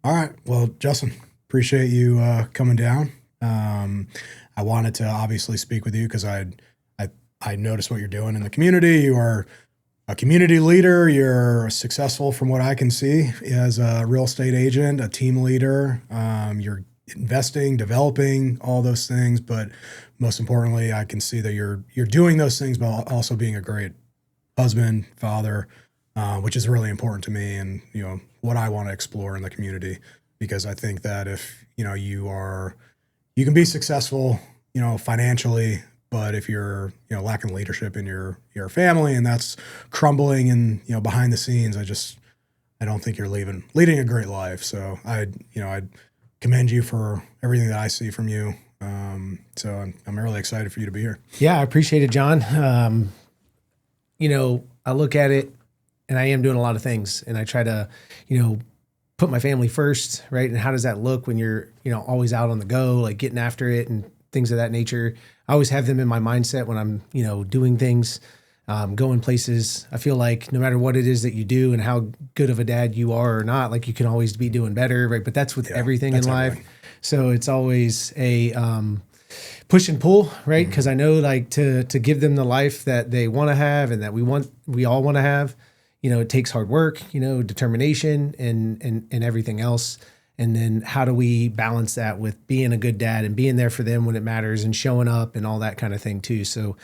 All right. Well, Justin, appreciate you coming down. I wanted to obviously speak with you because I noticed what you're doing in the community. You are a community leader. You're successful from what I can see as a real estate agent, a team leader. You're investing, developing all those things, but most importantly, I can see that you're doing those things, but also being a great husband, father, which is really important to me, and what I want to explore in the community. Because I think that if you can be successful, financially, but if you're lacking leadership in your family and that's crumbling and behind the scenes, I don't think you're leading a great life. So I'd commend you for everything that I see from you. So I'm really excited for you to be here. Yeah, I appreciate it, John. I look at it and I am doing a lot of things, and I try to, put my family first, right? And how does that look when you're, always out on the go, like getting after it and things of that nature? I always have them in my mindset when I'm, doing things, going places. I feel like no matter what it is that you do and how good of a dad you are or not, like you can always be doing better, right? But that's with everything in life. Everything. So it's always a push and pull, right? Because I know like to give them the life that they want to have and that we all want to have. It takes hard work, determination and everything else. And then how do we balance that with being a good dad and being there for them when it matters and showing up and all that kind of thing too. So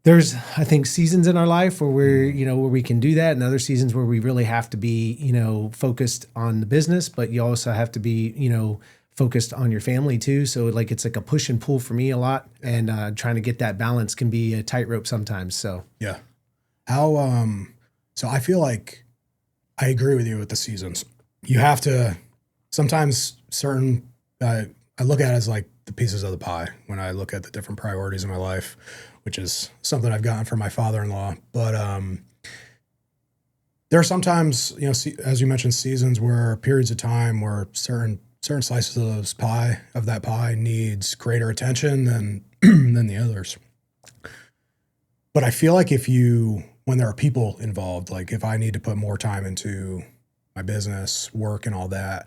there's, I think, seasons in our life where where we can do that, and other seasons where we really have to be, focused on the business, but you also have to be, focused on your family too. So like, it's like a push and pull for me a lot, and trying to get that balance can be a tightrope sometimes. So, yeah. So I feel like I agree with you with the seasons. You have to sometimes I look at it as like the pieces of the pie when I look at the different priorities in my life, which is something I've gotten from my father-in-law. But there are sometimes, as you mentioned, seasons where periods of time where certain slices of that pie needs greater attention than than the others. But I feel like when there are people involved, like if I need to put more time into my business, work and all that,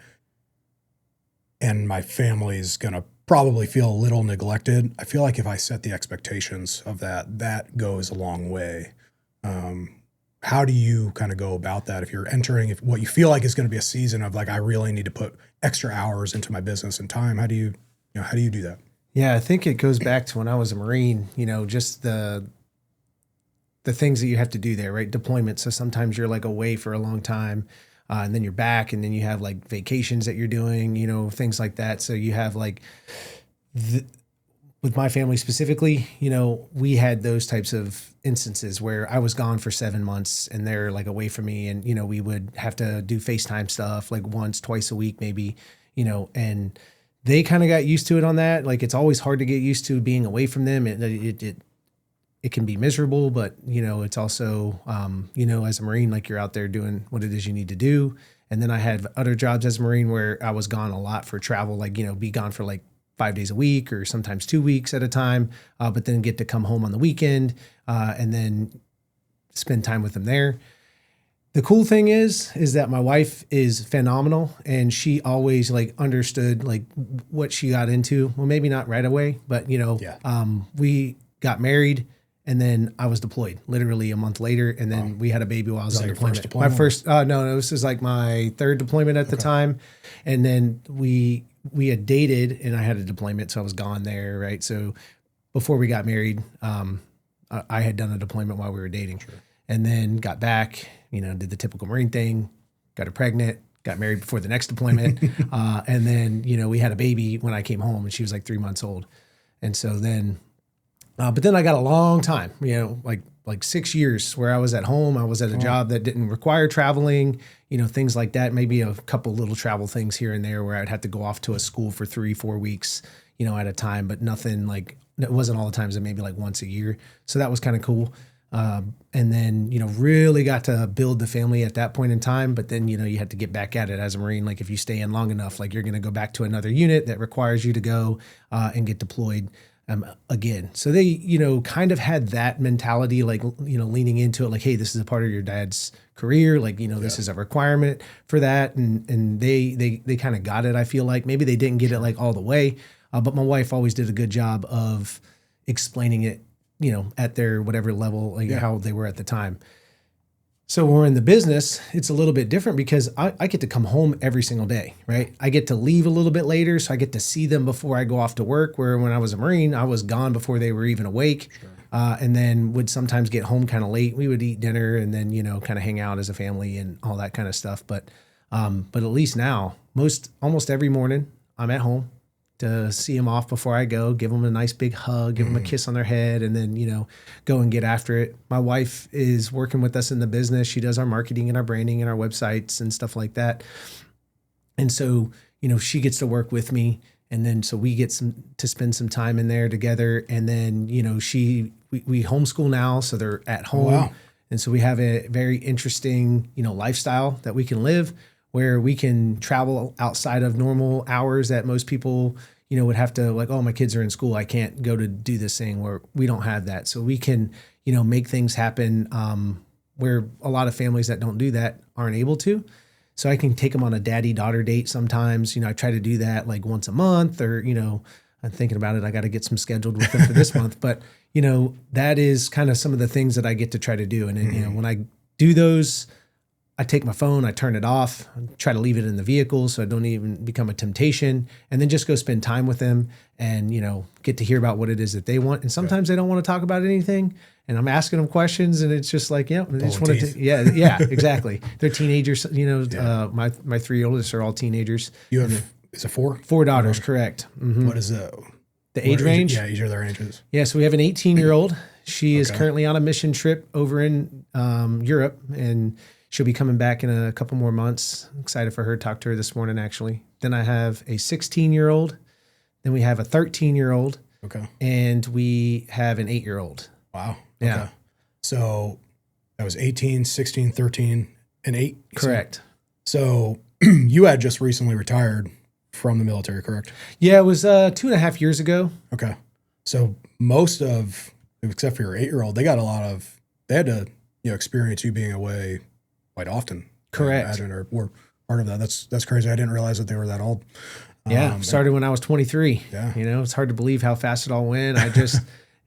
and my family's going to probably feel a little neglected, I feel like if I set the expectations of that goes a long way. How do you kind of go about that if you're entering what you feel like is going to be a season of like, I really need to put extra hours into my business and time? How do you do that? Yeah, I think it goes back to when I was a Marine, just the things that you have to do there, right? Deployment. So sometimes you're like away for a long time, and then you're back, and then you have like vacations that you're doing, things like that. So you have like, with my family specifically, we had those types of instances where I was gone for 7 months and they're like away from me, and, we would have to do FaceTime stuff like once, twice a week, maybe, and they kind of got used to it on that. Like, it's always hard to get used to being away from them. It can be miserable, but it's also, as a Marine, like you're out there doing what it is you need to do. And then I had other jobs as a Marine where I was gone a lot for travel, like, be gone for like 5 days a week or sometimes 2 weeks at a time, but then get to come home on the weekend, and then spend time with them there. The cool thing is that my wife is phenomenal, and she always like understood like what she got into. Well, maybe not right away, but we got married. And then I was deployed literally a month later. And then we had a baby while I was on deployment. My first, no, this is like my third deployment at the time. And then we had dated and I had a deployment. So I was gone there. Right. So before we got married, I had done a deployment while we were dating, and then got back, did the typical Marine thing, got her pregnant, got married before the next deployment. And then, we had a baby when I came home, and she was like 3 months old. And so then, but then I got a long time, like 6 years where I was at home. I was at a job that didn't require traveling, things like that. Maybe a couple little travel things here and there where I'd have to go off to a school for 3-4 weeks, at a time, but nothing like, it wasn't all the times, maybe like once a year. So that was kind of cool. And then, really got to build the family at that point in time. But then, you had to get back at it as a Marine. Like if you stay in long enough, like you're going to go back to another unit that requires you to go and get deployed. again. So they, kind of had that mentality, like, leaning into it, like, hey, this is a part of your dad's career. Like, this is a requirement for that. And they kind of got it. I feel like maybe they didn't get it like all the way. But my wife always did a good job of explaining it, at their whatever level, like how they were at the time. So when we're in the business, it's a little bit different because I get to come home every single day, right? I get to leave a little bit later, so I get to see them before I go off to work, where when I was a Marine, I was gone before they were even awake. Sure. And then would sometimes get home kind of late. We would eat dinner and then, kind of hang out as a family and all that kind of stuff. But at least now, almost every morning, I'm at home to see them off before I go, give them a nice big hug, give them a kiss on their head, and then, go and get after it. My wife is working with us in the business. She does our marketing and our branding and our websites and stuff like that. And so, she gets to work with me. And then, so we get to spend some time in there together. And then, we homeschool now, so they're at home. Wow. And so we have a very interesting, lifestyle that we can live, where we can travel outside of normal hours that most people, would have to, like, oh, my kids are in school, I can't go to do this thing, where we don't have that. So we can, make things happen where a lot of families that don't do that aren't able to. So I can take them on a daddy-daughter date sometimes. I try to do that like once a month, or, I'm thinking about it. I got to get some scheduled with them for this month. But, that is kind of some of the things that I get to try to do. And then, when I do those, I take my phone, I turn it off, try to leave it in the vehicle so I don't even become a temptation, and then just go spend time with them and, get to hear about what it is that they want. And sometimes they don't want to talk about anything, and I'm asking them questions, and it's just like, they just want to, yeah, exactly. They're teenagers, my 3 oldest are all teenagers. You have, is it 4? 4 daughters, correct. Mm-hmm. What is the age range? Yeah, each of their ages. Yeah, so we have an 18-year-old. She is currently on a mission trip over in Europe, and she'll be coming back in a couple more months. I'm excited for her. Talked to her this morning, actually. Then I have a 16-year-old. Then we have a 13-year-old. Okay. And we have an 8-year-old. Wow. Yeah. Okay. So that was 18, 16, 13, and 8. Correct. So you had just recently retired from the military, correct? Yeah, it was 2.5 years ago. Okay. So most of, except for your 8-year-old, they had to, experience you being away quite often. Correct. I imagine, or were part of that. That's crazy. I didn't realize that they were that old. Yeah. Started when I was 23. Yeah. It's hard to believe how fast it all went. I just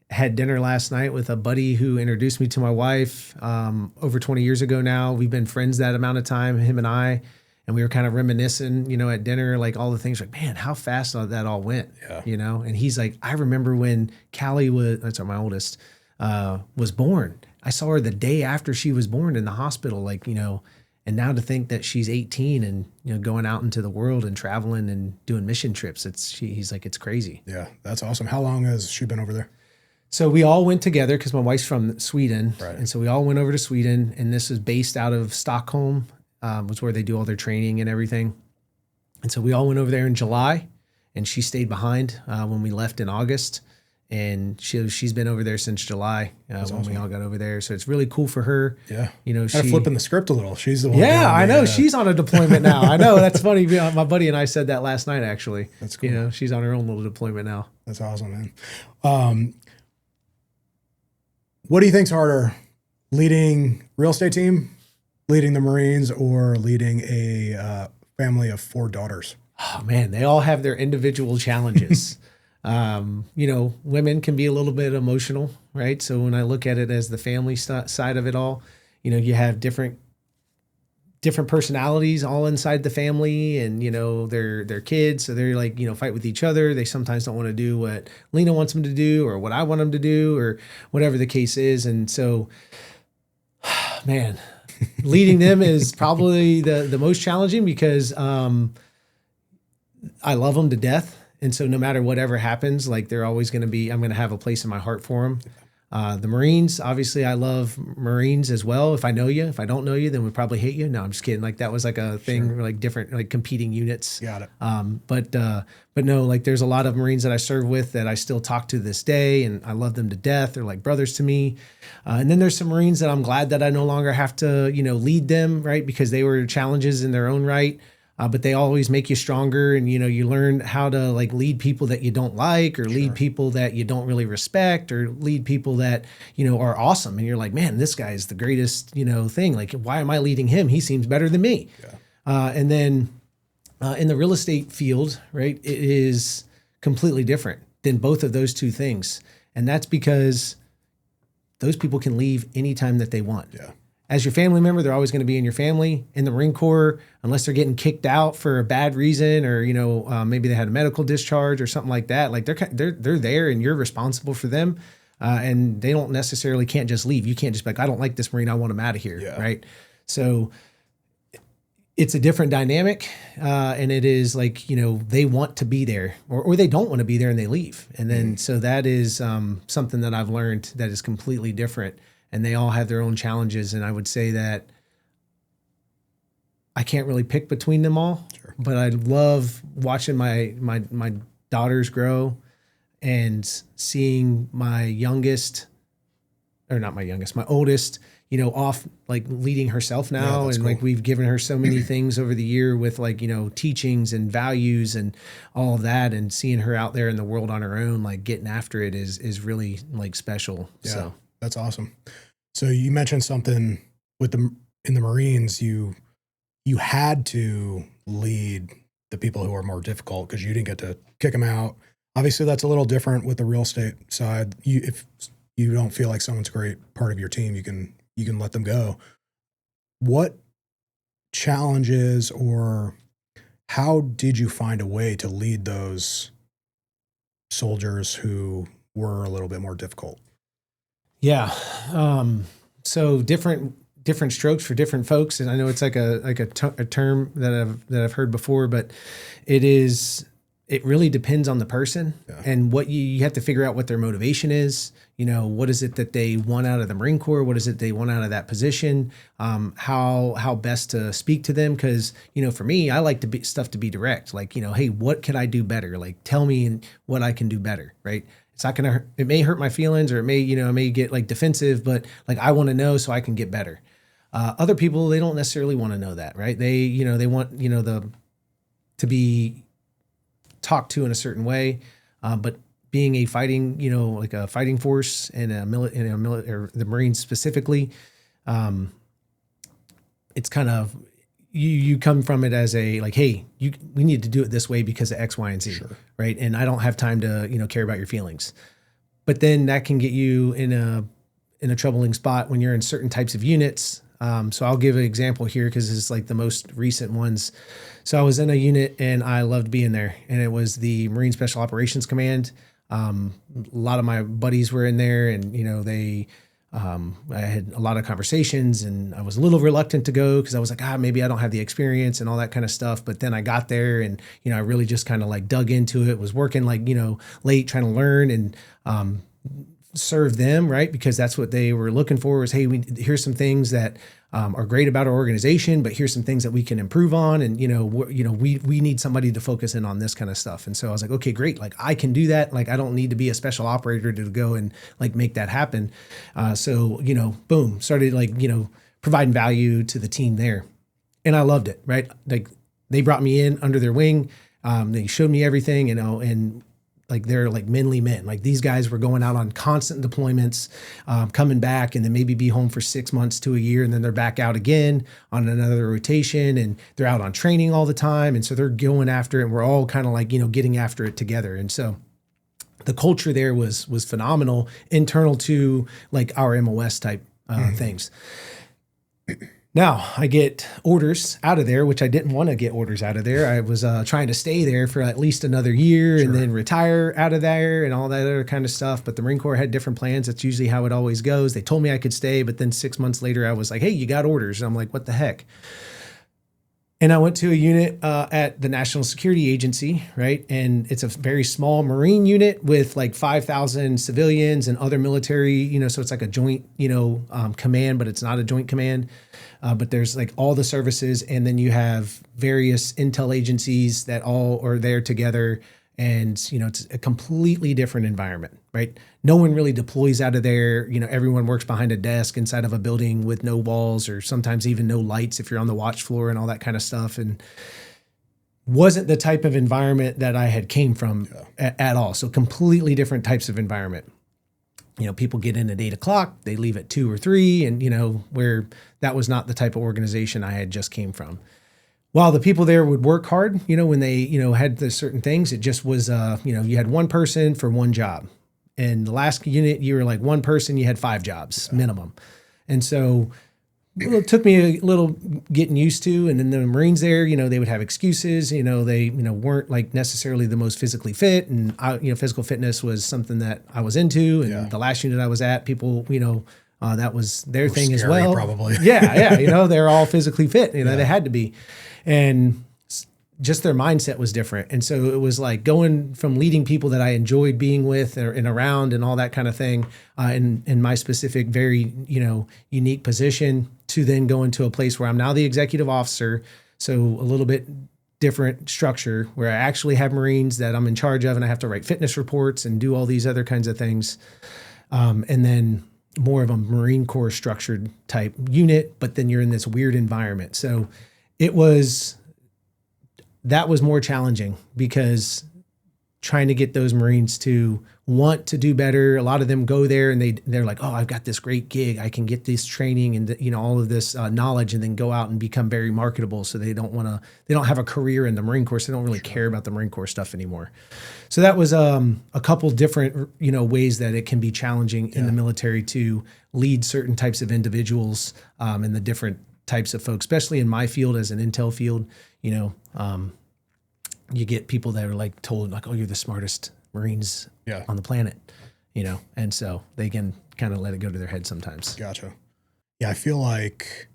had dinner last night with a buddy who introduced me to my wife over 20 years ago now. We've been friends that amount of time, him and I, and we were kind of reminiscing, at dinner, like all the things, like, man, how fast that all went, and he's like, I remember when Callie that's my oldest, was born. I saw her the day after she was born in the hospital, like, and now to think that she's 18 and, going out into the world and traveling and doing mission trips, he's like, it's crazy. Yeah, that's awesome. How long has she been over there? So we all went together because my wife's from Sweden. Right. And so we all went over to Sweden, and this is based out of Stockholm, was where they do all their training and everything. And so we all went over there in July, and she stayed behind when we left in August. And she's been over there since July when awesome. We all got over there. So it's really cool for her. Yeah. She's flipping the script a little. She's the one. Yeah, I know. She's on a deployment now. I know. That's funny. My buddy and I said that last night, actually. That's cool. She's on her own little deployment now. That's awesome, man. What do you think's harder, leading real estate team, leading the Marines, or leading a family of 4 daughters? Oh, man, they all have their individual challenges. Women can be a little bit emotional, right? So when I look at it as the family side of it all, you have different personalities all inside the family, and, they're kids. So they're like, fight with each other. They sometimes don't want to do what Lena wants them to do or what I want them to do or whatever the case is. And so, man, leading them is probably the most challenging because I love them to death. And so no matter whatever happens, like they're always going to be, I'm going to have a place in my heart for them. The Marines, obviously I love Marines as well. If I know you, if I don't know you, then we probably hate you. No, I'm just kidding. Like that was like a thing, sure. Like different, like competing units. Got it. But no, like there's a lot of Marines that I serve with that I still talk to this day, and I love them to death. They're like brothers to me. And then there's some Marines that I'm glad that I no longer have to, lead them, right? Because they were challenges in their own right. but they always make you stronger. And, you learn how to like lead people that you don't like, or lead people that you don't really respect, or lead people that, are awesome. And you're like, man, this guy is the greatest, thing. Like, why am I leading him? He seems better than me. And then in the real estate field, right, it is completely different than both of those two things. And that's because those people can leave anytime that they want. As your family member, they're always going to be in your family. In the Marine Corps, unless they're getting kicked out for a bad reason, or maybe they had a medical discharge or something like that, like they're there and you're responsible for them, and they don't necessarily can't just leave. You can't just be like, I don't like this Marine, I want him out of here, right? So it's a different dynamic, and it is like, they want to be there, or they don't want to be there and they leave. And then, so that is something that I've learned that is completely different, and they all have their own challenges. And I would say that I can't really pick between them all, but I love watching my daughters grow and seeing my oldest, off like leading herself now. And cool. Like we've given her so many things over the year with like, teachings and values and all of that, and seeing her out there in the world on her own, like getting after it is really like special. Yeah, so that's awesome. So you mentioned something in the Marines, you had to lead the people who are more difficult because you didn't get to kick them out. Obviously that's a little different with the real estate side. If you don't feel like someone's a great part of your team, you can let them go. What challenges, or how did you find a way to lead those soldiers who were a little bit more difficult? Yeah. So different strokes for different folks. And I know it's like a term that I've heard before, but it really depends on the person and what you have to figure out what their motivation is. What is it that they want out of the Marine Corps? What is it they want out of that position? How best to speak to them? Because, for me, I like stuff to be direct. Like, hey, what can I do better? Like, tell me what I can do better, right? It's not going to hurt. It may hurt my feelings, or it may, I may get like defensive, but like, I want to know so I can get better. Other people, they don't necessarily want to know that, right? They, they want, to be talked to in a certain way, but being a fighting, like a fighting force and or the Marines specifically, it's kind of, you come from it as a like, hey, we need to do it this way because of X, Y, and Z, right? And I don't have time to, care about your feelings. But then that can get you in a troubling spot when you're in certain types of units. So I'll give an example here because it's like the most recent ones. So I was in a unit and I loved being there, and it was the Marine Special Operations Command. A lot of my buddies were in there, and I had a lot of conversations, and I was a little reluctant to go because I was like, maybe I don't have the experience and all that kind of stuff. But then I got there, and I really just kind of like dug into it. Was working like late trying to learn and serve them, right? Because that's what they were looking for was, hey, here's some things that are great about our organization, but here's some things that we can improve on. And, we need somebody to focus in on this kind of stuff. And so I was like, okay, great. Like I can do that. Like, I don't need to be a special operator to go and like make that happen. So, boom, started like, providing value to the team there. And I loved it, right? Like they brought me in under their wing. They showed me everything, and like they're like manly men. Like these guys were going out on constant deployments, coming back, and then maybe be home for 6 months to a year, and then they're back out again on another rotation, and they're out on training all the time. And so they're going after it, and we're all kind of like, getting after it together. And so the culture there was phenomenal, internal to like our MOS type things. Now I get orders out of there, which I didn't want to get orders out of there. I was trying to stay there for at least another year and then retire out of there and all that other kind of stuff. But the Marine Corps had different plans. That's usually how it always goes. They told me I could stay, but then 6 months later I was like, hey, you got orders. And I'm like, what the heck? And I went to a unit at the National Security Agency, right? And it's a very small Marine unit with like 5,000 civilians and other military, so it's like a joint, command, but it's not a joint command. But there's like all the services, and then you have various intel agencies that all are there together. And, it's a completely different environment, right? No one really deploys out of there. Everyone works behind a desk inside of a building with no walls, or sometimes even no lights if you're on the watch floor and all that kind of stuff. And wasn't the type of environment that I had came from at all. So completely different types of environment. People get in at 8:00, they leave at 2 or 3, and where that was not the type of organization I had just came from. While the people there would work hard, when they, had the certain things, it just was, you had one person for one job. And the last unit, you were like one person, you had 5 jobs minimum. And so it took me a little getting used to. And then the Marines there, they would have excuses, they, weren't like necessarily the most physically fit. And physical fitness was something that I was into. And the last unit I was at, people, that was their thing as well. Probably. Yeah. They're all physically fit, they had to be. And just their mindset was different. And so it was like going from leading people that I enjoyed being with and around and all that kind of thing in my specific, very, unique position to then go into a place where I'm now the executive officer. So a little bit different structure where I actually have Marines that I'm in charge of and I have to write fitness reports and do all these other kinds of things. And then more of a Marine Corps structured type unit, but then you're in this weird environment. So that was more challenging because trying to get those Marines to want to do better. A lot of them go there and they're like, oh, I've got this great gig. I can get this training and all of this knowledge and then go out and become very marketable. So they don't have a career in the Marine Corps. So they don't really care about the Marine Corps stuff anymore. So that was a couple different, ways that it can be challenging in the military to lead certain types of individuals and the different types of folks, especially in my field as an intel field. You get people that are like told like, oh, you're the smartest Marines on the planet, and so they can kind of let it go to their head sometimes. Gotcha. Yeah. I feel like,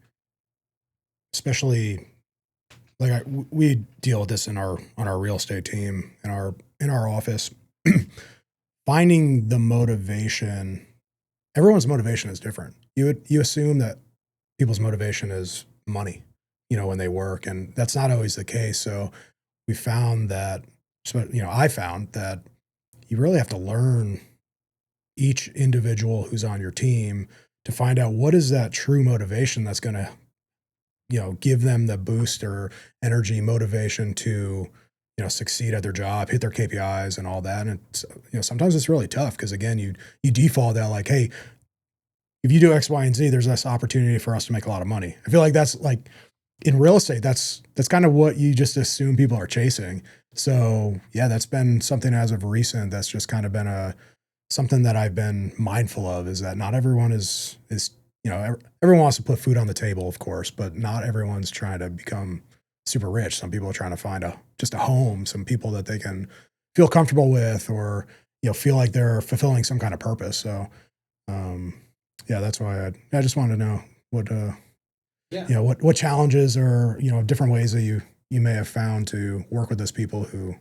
especially like we deal with this on our real estate team in our office, finding the motivation. Everyone's motivation is different. You assume that people's motivation is money, when they work, and that's not always the case. So we found that, I found that you really have to learn each individual who's on your team to find out what is that true motivation that's going to, give them the boost or energy motivation to, succeed at their job, hit their KPIs and all that. And it's, sometimes it's really tough because again, you default that like, hey, if you do X, Y, and Z, there's this opportunity for us to make a lot of money. I feel like that's like in real estate, that's kind of what you just assume people are chasing. So yeah, that's been something as of recent that's just kind of been something that I've been mindful of, is that not everyone is everyone wants to put food on the table, of course, but not everyone's trying to become super rich. Some people are trying to find just a home, some people that they can feel comfortable with, or feel like they're fulfilling some kind of purpose. So yeah, that's why I just wanted to know what challenges or different ways that you may have found to work with those people who a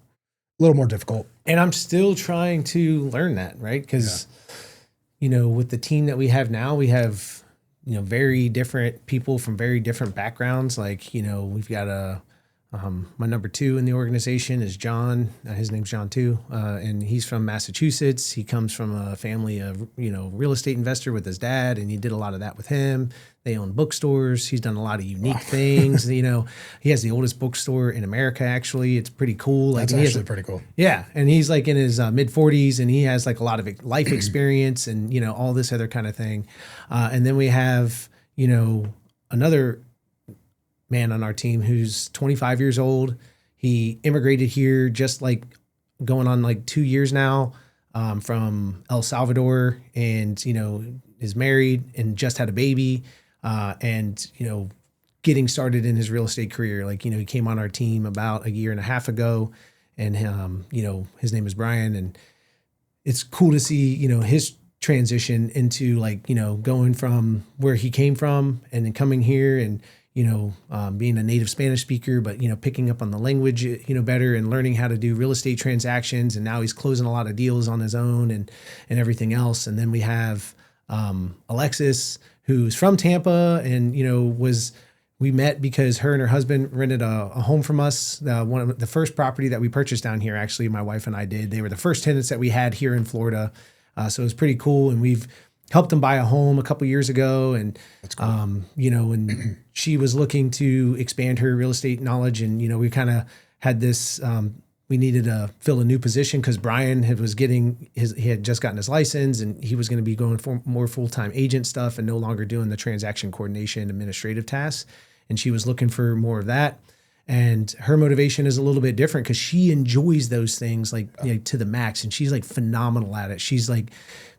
little more difficult. And I'm still trying to learn that, right? Because with the team that we have now, we have very different people from very different backgrounds. Like we've got my number 2 in the organization is John. His name's John too, and he's from Massachusetts. He comes from a family of real estate investor with his dad, and he did a lot of that with him. They own bookstores. He's done a lot of unique things. He has the oldest bookstore in America. Actually, it's pretty cool. That's actually pretty cool. Yeah, and he's like in his mid 40s, and he has like a lot of life experience and all this other kind of thing. And then we have another man on our team who's 25 years old. He immigrated here just like going on like 2 years now from El Salvador, and is married and just had a baby, and getting started in his real estate career. Like he came on our team about a year and a half ago, and his name is Brian, and it's cool to see his transition into like going from where he came from and then coming here and being a native Spanish speaker, but, picking up on the language, better and learning how to do real estate transactions. And now he's closing a lot of deals on his own and everything else. And then we have Alexis, who's from Tampa and, we met because her and her husband rented a home from us. One of the first property that we purchased down here, actually, my wife and I did. They were the first tenants that we had here in Florida. So it was pretty cool. And we've helped them buy a home a couple years ago. And, that's cool. and she was looking to expand her real estate knowledge. And, we kind of had this, we needed to fill a new position because Brian he had just gotten his license, and he was going to be going for more full-time agent stuff and no longer doing the transaction coordination administrative tasks. And she was looking for more of that. And her motivation is a little bit different because she enjoys those things like, to the max. And she's like phenomenal at it. She's like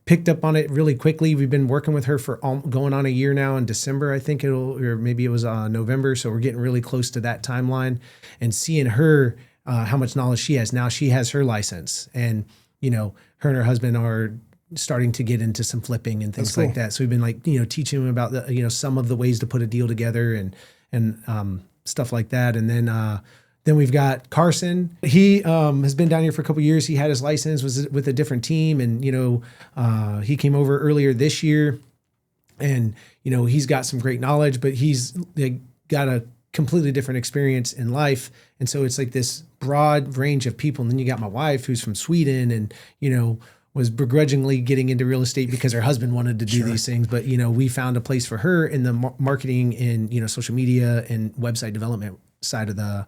picked up on it really quickly. We've been working with her for going on a year now in December, I think or maybe it was November. So we're getting really close to that timeline, and seeing her, how much knowledge she has. Now she has her license, and, her and her husband are starting to get into some flipping and things like that. So we've been like, teaching them about the, some of the ways to put a deal together and stuff like that. And then we've got Carson. He has been down here for a couple of years. He had his license, was with a different team. And, he came over earlier this year, and, he's got some great knowledge, but he's got a completely different experience in life. And so it's like this broad range of people. And then you got my wife, who's from Sweden, and, was begrudgingly getting into real estate because her husband wanted to do these things. But, we found a place for her in the marketing and, social media and website development side of the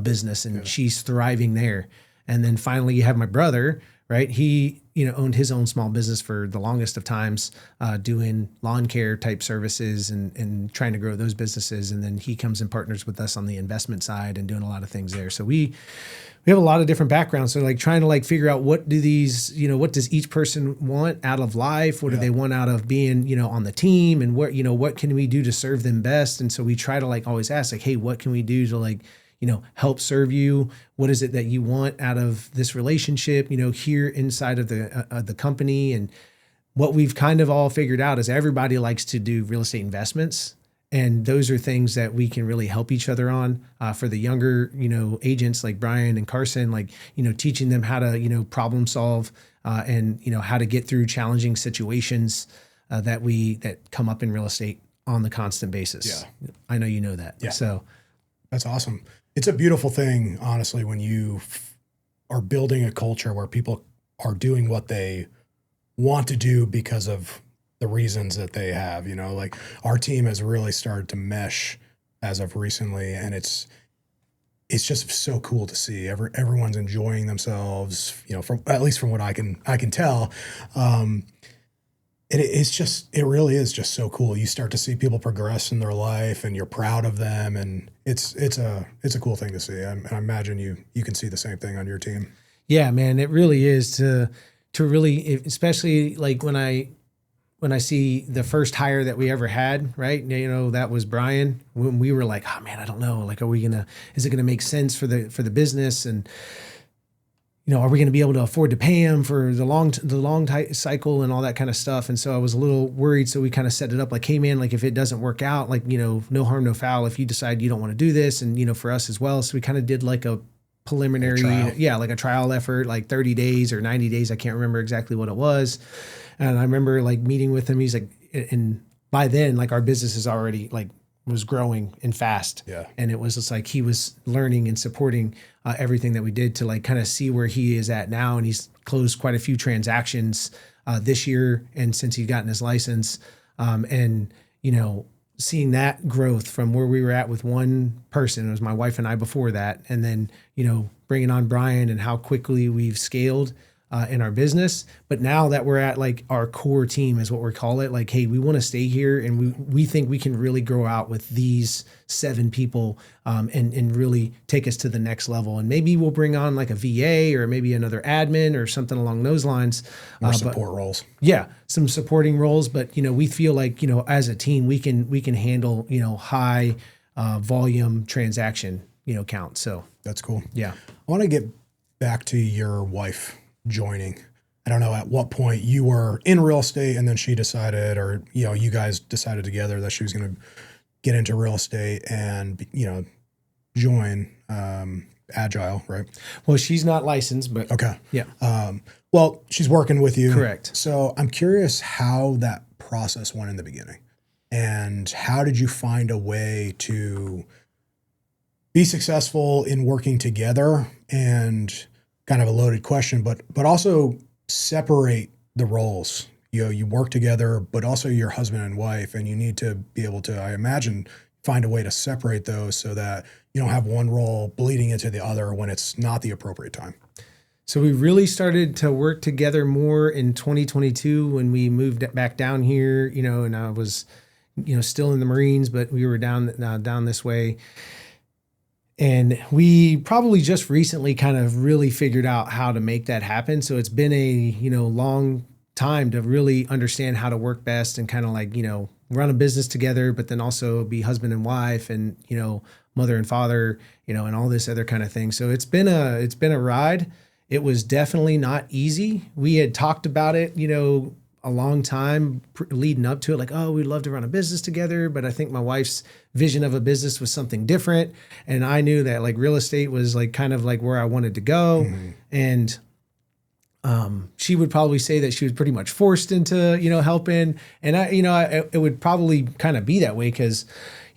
business. And she's thriving there. And then finally you have my brother, right? He, owned his own small business for the longest of times, doing lawn care type services and trying to grow those businesses. And then he comes and partners with us on the investment side and doing a lot of things there. So we have a lot of different backgrounds. So like trying to like figure out what do these, what does each person want out of life? What do they want out of being, on the team? And what can we do to serve them best? And so we try to like always ask like, hey, what can we do to like, help serve you? What is it that you want out of this relationship, here inside of the company? And what we've kind of all figured out is everybody likes to do real estate investments. And those are things that we can really help each other on, for the younger, agents like Brian and Carson, like, teaching them how to, problem solve, and, how to get through challenging situations, that come up in real estate on the constant basis. Yeah. I know you know that. Yeah. So that's awesome. It's a beautiful thing, honestly, when you are building a culture where people are doing what they want to do because of the reasons that they have, like our team has really started to mesh as of recently. And it's just so cool to see everyone's enjoying themselves, at least from what I can tell. It really is just so cool. You start to see people progress in their life and you're proud of them. And it's a cool thing to see. I imagine you can see the same thing on your team. Yeah, man, it really is to really, especially like when I see the first hire that we ever had, right? That was Brian. When we were like, oh man, I don't know. Like, is it going to make sense for the business? And, are we going to be able to afford to pay him for the long cycle and all that kind of stuff? And so I was a little worried. So we kind of set it up like, hey man, like if it doesn't work out, like, no harm, no foul. If you decide you don't want to do this, and, for us as well. So we kind of did like a preliminary, like a trial effort, like 30 days or 90 days. I can't remember exactly what it was. And I remember like meeting with him. He's like, and by then, like our business is already like was growing and fast. Yeah. And it was just like, he was learning and supporting everything that we did to like kind of see where he is at now. And he's closed quite a few transactions this year. And since he's gotten his license, and, seeing that growth from where we were at with one person, it was my wife and I before that. And then, bringing on Brian and how quickly we've scaled in our business. But now that we're at like our core team is what we call it. Like, hey, we want to stay here, and we think we can really grow out with these 7 people, and really take us to the next level. And maybe we'll bring on like a VA or maybe another admin or something along those lines. More support roles. Yeah, some supporting roles. But we feel like as a team we can handle high volume transaction count. So that's cool. Yeah, I want to get back to your wife joining. I don't know at what point you were in real estate and then she decided, or, you guys decided together that she was going to get into real estate and, join Agile, right? Well, she's not licensed, but okay. Yeah. Well, she's working with you. Correct. So I'm curious how that process went in the beginning, and how did you find a way to be successful in working together? And kind of a loaded question, but also separate the roles. You work together, but also you're husband and wife, and you need to be able to, I imagine, find a way to separate those so that you don't have one role bleeding into the other when it's not the appropriate time? So we really started to work together more in 2022 when we moved back down here, and I was, still in the Marines, but we were down this way. And we probably just recently kind of really figured out how to make that happen. So it's been a, long time to really understand how to work best and kind of like, run a business together, but then also be husband and wife and, mother and father, and all this other kind of thing. So it's been a ride. It was definitely not easy. We had talked about it, a long time leading up to it, like, oh, we'd love to run a business together. But I think my wife's vision of a business was something different. And I knew that like real estate was like kind of like where I wanted to go. Mm-hmm. And she would probably say that she was pretty much forced into, helping. And it would probably kind of be that way because,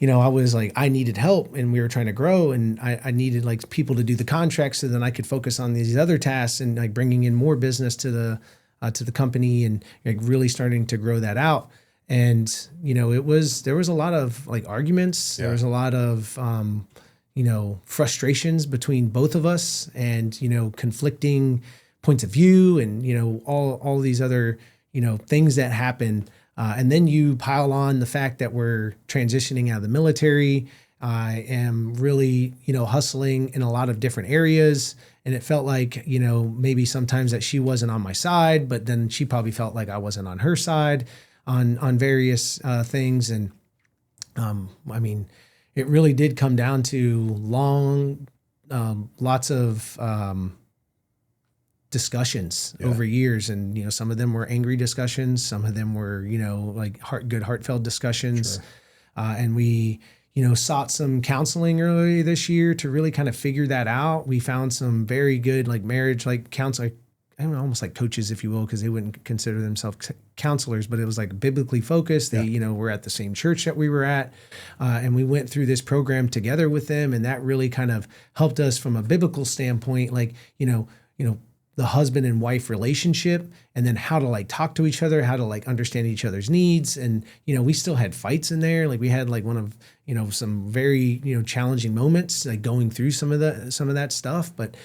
I was like, I needed help and we were trying to grow and I needed like people to do the contracts so then I could focus on these other tasks and like bringing in more business to the company and like really starting to grow that out. And, there was a lot of like arguments. Yeah. There was a lot of, frustrations between both of us and, conflicting points of view and, all these other, things that happen. And then you pile on the fact that we're transitioning out of the military. I am really, hustling in a lot of different areas. And it felt like, maybe sometimes that she wasn't on my side, but then she probably felt like I wasn't on her side on various things. And it really did come down to long, lots of discussions over years. And, some of them were angry discussions. Some of them were, like heartfelt discussions. Sure. And we, sought some counseling earlier this year to really kind of figure that out. We found some very good like marriage, like counselor, almost like coaches, if you will, because they wouldn't consider themselves counselors, but it was like biblically focused. They, were at the same church that we were at. And we went through this program together with them. And that really kind of helped us from a biblical standpoint, like, the husband and wife relationship, and then how to like talk to each other, how to like understand each other's needs. And, we still had fights in there. Like we had like one of, some very, challenging moments, like going through some of that stuff. But,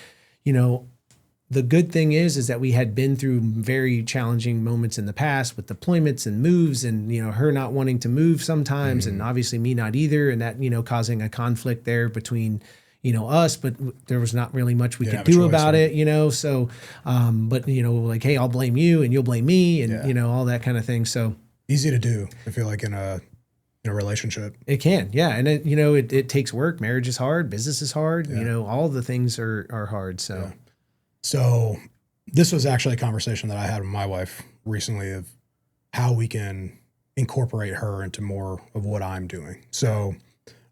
the good thing is that we had been through very challenging moments in the past with deployments and moves and, her not wanting to move sometimes and obviously me not either. And that, causing a conflict there between, us, but there was not really much we could do about it, So, but, like, hey, I'll blame you and you'll blame me and, all that kind of thing. So easy to do, I feel like in a relationship. It can. Yeah. And it, it takes work. Marriage is hard. Business is hard. All the things are hard. So. Yeah. So this was actually a conversation that I had with my wife recently of how we can incorporate her into more of what I'm doing. So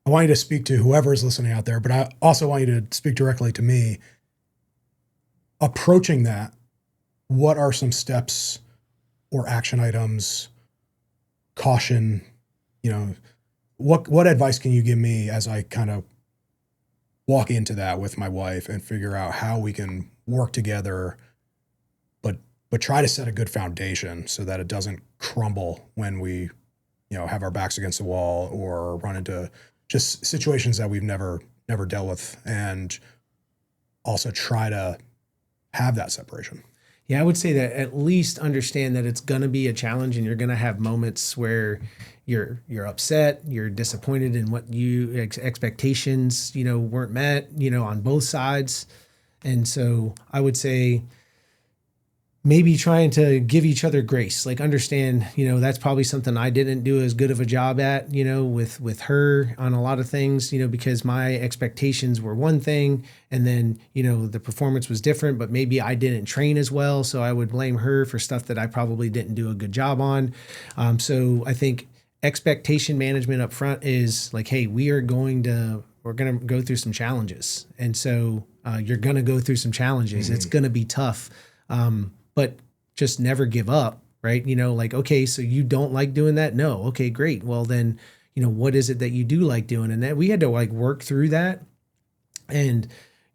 I want you to speak to whoever is listening out there, but I also want you to speak directly to me. Approaching that, what are some steps or action items, caution, what advice can you give me as I kind of walk into that with my wife and figure out how we can work together, but try to set a good foundation so that it doesn't crumble when we, have our backs against the wall or run into just situations that we've never dealt with, and also try to have that separation. Yeah, I would say that at least understand that it's going to be a challenge and you're going to have moments where you're upset, you're disappointed in what expectations, weren't met, on both sides. And so I would say maybe trying to give each other grace, like understand, that's probably something I didn't do as good of a job at, with her on a lot of things, because my expectations were one thing and then, the performance was different, but maybe I didn't train as well. So I would blame her for stuff that I probably didn't do a good job on. So I think expectation management up front is like, hey, we're going to go through some challenges. And so you're going to go through some challenges. Mm-hmm. It's going to be tough. But just never give up, right? Like, okay, so you don't like doing that? No. Okay, great. Well, then, what is it that you do like doing? And that we had to like work through that. And,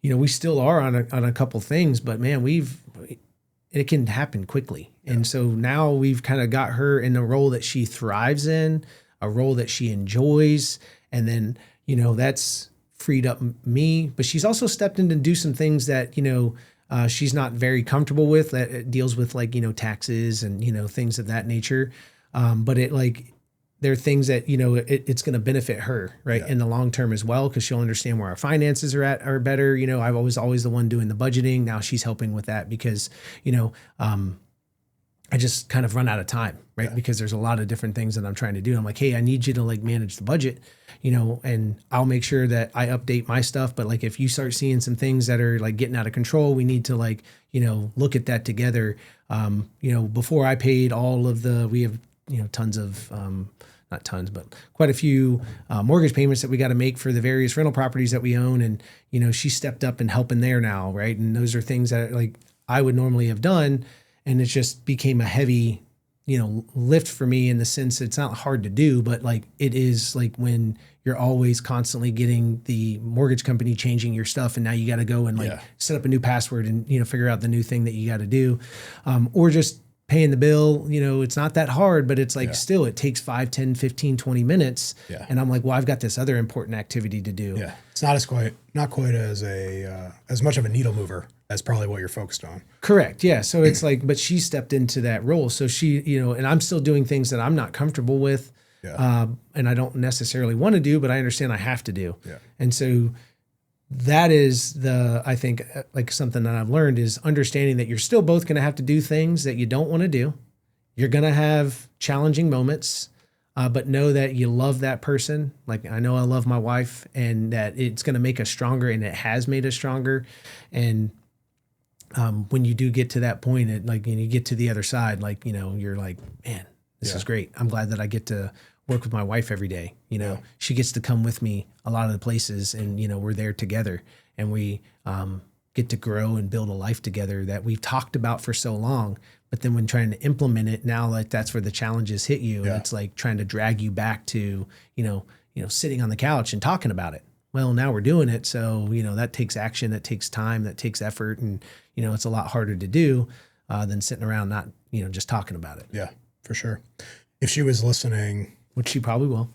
we still are on a couple things, but man, it can happen quickly. Yeah. And so now we've kind of got her in a role that she thrives in, a role that she enjoys. And then, that's freed up me, but she's also stepped in to do some things that, she's not very comfortable with, that it deals with like, taxes and, things of that nature. But there are things that, it's going to benefit her, right, in the long term as well, because she'll understand where our finances are better. I was always the one doing the budgeting. Now she's helping with that because, I just kind of run out of time, right? Yeah. Because there's a lot of different things that I'm trying to do. I'm like, hey, I need you to like manage the budget, and I'll make sure that I update my stuff. But like, if you start seeing some things that are like getting out of control, we need to like, look at that together. Before I paid all of we have, tons of, not tons, but quite a few mortgage payments that we got to make for the various rental properties that we own. And, she stepped up and helping there now. Right. And those are things that like I would normally have done. And it just became a heavy, lift for me, in the sense it's not hard to do, but like it is like when you're always constantly getting the mortgage company changing your stuff, and now you got to go and like set up a new password and, figure out the new thing that you got to do, or just paying the bill. It's not that hard, but it's like still it takes 5, 10, 15, 20 minutes. Yeah. And I'm like, well, I've got this other important activity to do. Yeah. It's not quite as much of a needle mover as probably what you're focused on. Correct. Yeah. So it's like, but she stepped into that role. So she, and I'm still doing things that I'm not comfortable with. Yeah. And I don't necessarily want to do, but I understand I have to do. Yeah. And so that is I think like something that I've learned is understanding that you're still both going to have to do things that you don't want to do. You're going to have challenging moments, but know that you love that person. Like I know I love my wife, and that it's going to make us stronger, and it has made us stronger. And when you do get to that point, you get to the other side, like, you're like, man, this is great. I'm glad that I get to work with my wife every day. She gets to come with me a lot of the places, and, we're there together, and we get to grow and build a life together that we've talked about for so long. But then when trying to implement it now, like that's where the challenges hit you. And it's like trying to drag you back to, sitting on the couch and talking about it. Well, now we're doing it. So, that takes action, that takes time, that takes effort. And, it's a lot harder to do than sitting around not, just talking about it. Yeah, for sure. If she was listening, which she probably will,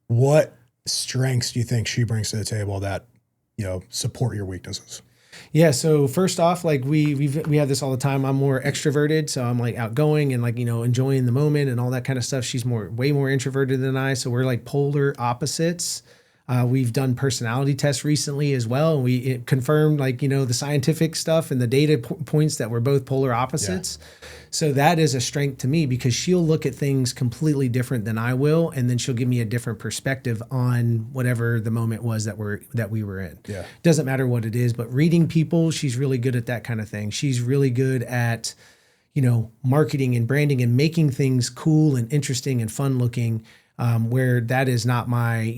what strengths do you think she brings to the table that, support your weaknesses? Yeah. So first off, like we have this all the time. I'm more extroverted. So I'm like outgoing and like, enjoying the moment and all that kind of stuff. She's way more introverted than I. So we're like polar opposites. We've done personality tests recently as well. And it confirmed like, the scientific stuff and the data points that we're both polar opposites. Yeah. So that is a strength to me, because she'll look at things completely different than I will. And then she'll give me a different perspective on whatever the moment was that we were in. Yeah. Doesn't matter what it is, but reading people, she's really good at that kind of thing. She's really good at, marketing and branding and making things cool and interesting and fun looking, where that is not my,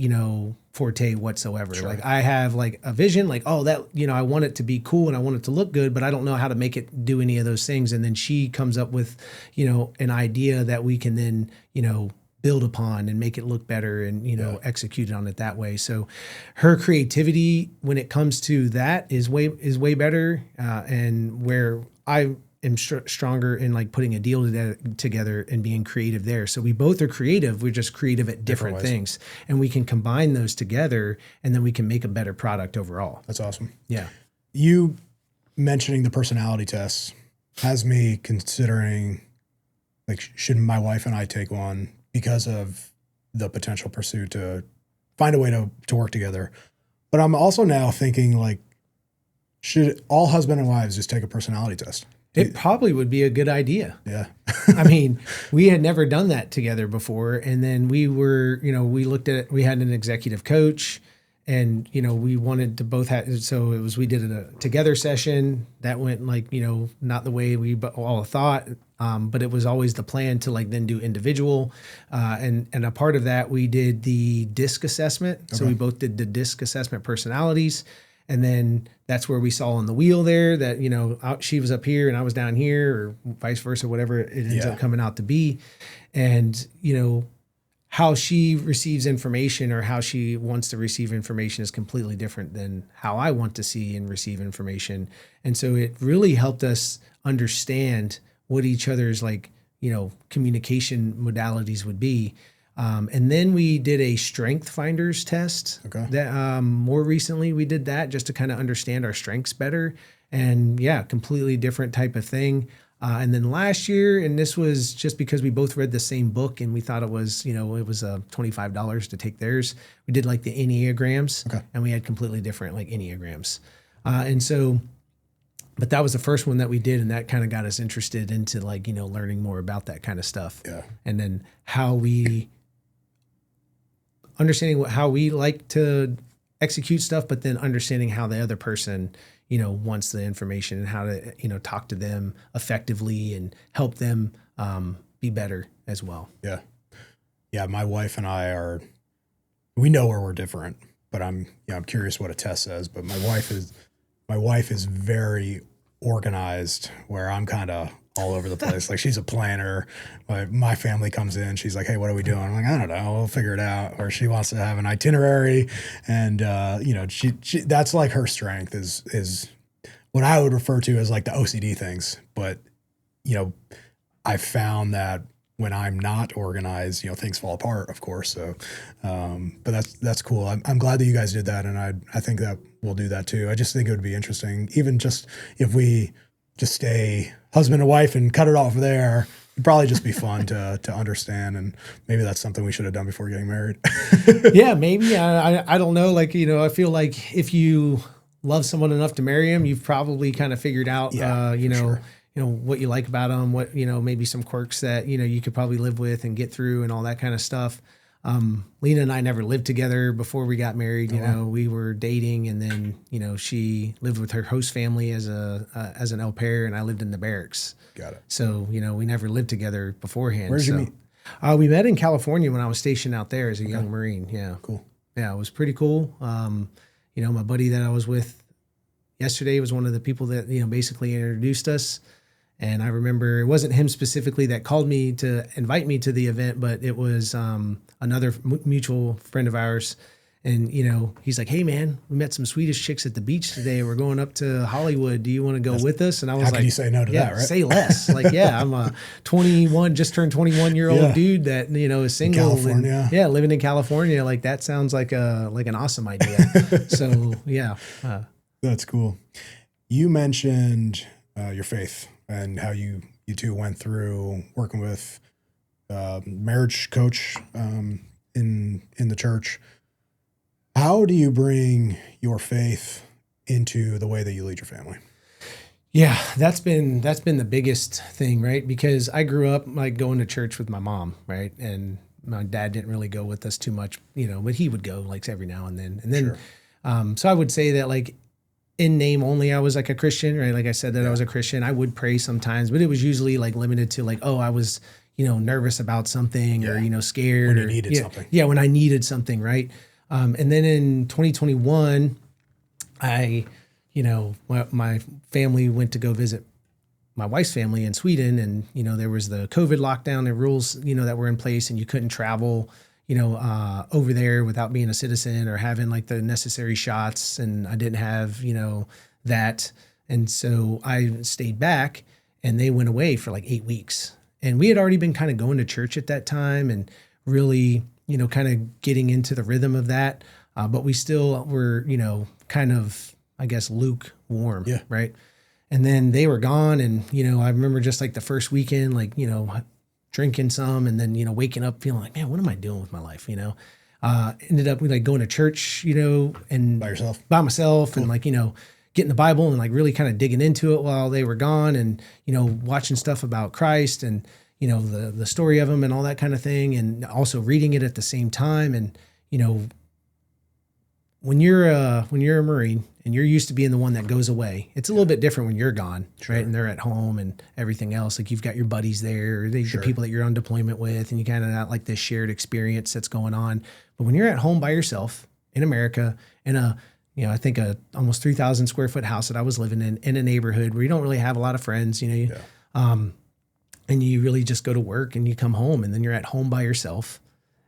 forte whatsoever. Sure. Like I have like a vision, like, oh, that, I want it to be cool and I want it to look good, but I don't know how to make it do any of those things. And then she comes up with, an idea that we can then, build upon and make it look better and, execute on it that way. So her creativity when it comes to that is way better. And where I am stronger in like putting a deal together and being creative there. So we both are creative. We're just creative at different things, and we can combine those together, and then we can make a better product overall. That's awesome. Yeah. You mentioning the personality tests has me considering, like, should my wife and I take one because of the potential pursuit to find a way to work together. But I'm also now thinking, like, should all husband and wives just take a personality test? It probably would be a good idea. Yeah. I mean, we had never done that together before. And then we were, we had an executive coach, and, we wanted to both have, so we did a together session that went like, not the way we all thought. But it was always the plan to like then do individual. And a part of that, we did the DISC assessment. Okay. So we both did the DISC assessment personalities. And then that's where we saw on the wheel there that, she was up here and I was down here, or vice versa, whatever it ends up coming out to be. And, how she receives information or how she wants to receive information is completely different than how I want to see and receive information. And so it really helped us understand what each other's like, communication modalities would be. And then we did a strength finders test. Okay. That more recently we did that just to kind of understand our strengths better. And yeah, completely different type of thing. And then last year, and this was just because we both read the same book and we thought it was, it was $25 to take theirs. We did like the Enneagrams, Okay. and we had completely different like Enneagrams. But that was the first one that we did, and that kind of got us interested into like, learning more about that kind of stuff. Yeah. And then understanding how we like to execute stuff, but then understanding how the other person, wants the information and how to, talk to them effectively and help them be better as well. Yeah. Yeah. My wife and I we know where we're different, but I'm curious what a test says, but my wife is very organized, where I'm kind of all over the place. Like, she's a planner. My family comes in, she's like, "Hey, what are we doing?" I'm like, "I don't know, we'll figure it out." Or she wants to have an itinerary, and she that's like her strength is what I would refer to as like the OCD things. But I found that when I'm not organized, things fall apart, of course. So, but that's cool. I'm glad that you guys did that, and I think that we'll do that too. I just think it would be interesting, even just if we just stay husband and wife and cut it off there. It'd probably just be fun to understand, and maybe that's something we should have done before getting married. Yeah, maybe. I don't know. Like, I feel like if you love someone enough to marry him, you've probably kind of figured out, sure. What you like about them, what, maybe some quirks that, you could probably live with and get through and all that kind of stuff. Lena and I never lived together before we got married. We were dating, and then, she lived with her host family as an au pair, and I lived in the barracks. Got it. So, we never lived together beforehand. Where'd you meet? We met in California when I was stationed out there as a young Marine. Yeah. Cool. Yeah. It was pretty cool. My buddy that I was with yesterday was one of the people that, basically introduced us. And I remember it wasn't him specifically that called me to invite me to the event, but it was another mutual friend of ours. And, he's like, "Hey, man, we met some Swedish chicks at the beach today. We're going up to Hollywood. Do you want to go with us?" And I was How like, can you say no to that, right? Say less. Like, yeah, I'm a 21, just turned 21-year-old dude that, is single. California. And, living in California. Like, that sounds like an awesome idea. So, yeah. That's cool. You mentioned your faith and how you two went through working with marriage coach in the church. How do you bring your faith into the way that you lead your family? Yeah, that's been the biggest thing, right? Because I grew up like going to church with my mom, right? And my dad didn't really go with us too much, but he would go like every now and then. And then, Sure. So I would say that like in name only, I was like a Christian, right? Like I said that I was a Christian. I would pray sometimes, but it was usually like limited to like, I was, nervous about something or, scared. When you needed something. Yeah, when I needed something, right? And then in 2021, my family went to go visit my wife's family in Sweden, and, there was the COVID lockdown and rules, that were in place, and you couldn't travel, over there without being a citizen or having like the necessary shots. And I didn't have, that. And so I stayed back, and they went away for like 8 weeks. And we had already been kind of going to church at that time and really, kind of getting into the rhythm of that. But we still were, kind of, I guess, lukewarm. Yeah. Right. And then they were gone. And, I remember just like the first weekend, like, drinking some, and then, waking up feeling like, man, what am I doing with my life? Ended up like going to church, and by myself, cool. And like, getting the Bible and like really kind of digging into it while they were gone, and, watching stuff about Christ and, the story of him and all that kind of thing. And also reading it at the same time. And, when you're a Marine and you're used to being the one that goes away, it's a little bit different when you're gone, Sure. right? And they're at home and everything else. Like, you've got your buddies there, or the people that you're on deployment with, and you kind of got like this shared experience that's going on. But when you're at home by yourself in America, in a, I think a almost 3,000 square foot house that I was living in a neighborhood where you don't really have a lot of friends, and you really just go to work and you come home, and then you're at home by yourself,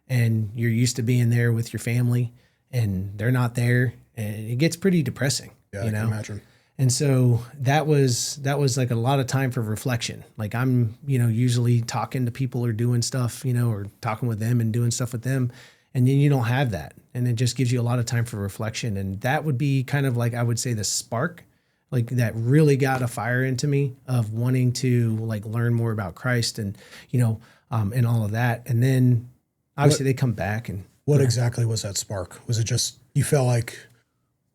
and you're used to being there with your family, and they're not there, and it gets pretty depressing. Yeah, I can imagine. And so that was like a lot of time for reflection. Like I'm, usually talking to people or doing stuff, or talking with them and doing stuff with them. And then you don't have that. And it just gives you a lot of time for reflection. And that would be kind of like, I would say, the spark, like that really got a fire into me of wanting to like learn more about Christ and, and all of that. And then obviously they come back. And what exactly was that spark? Was it just, you felt like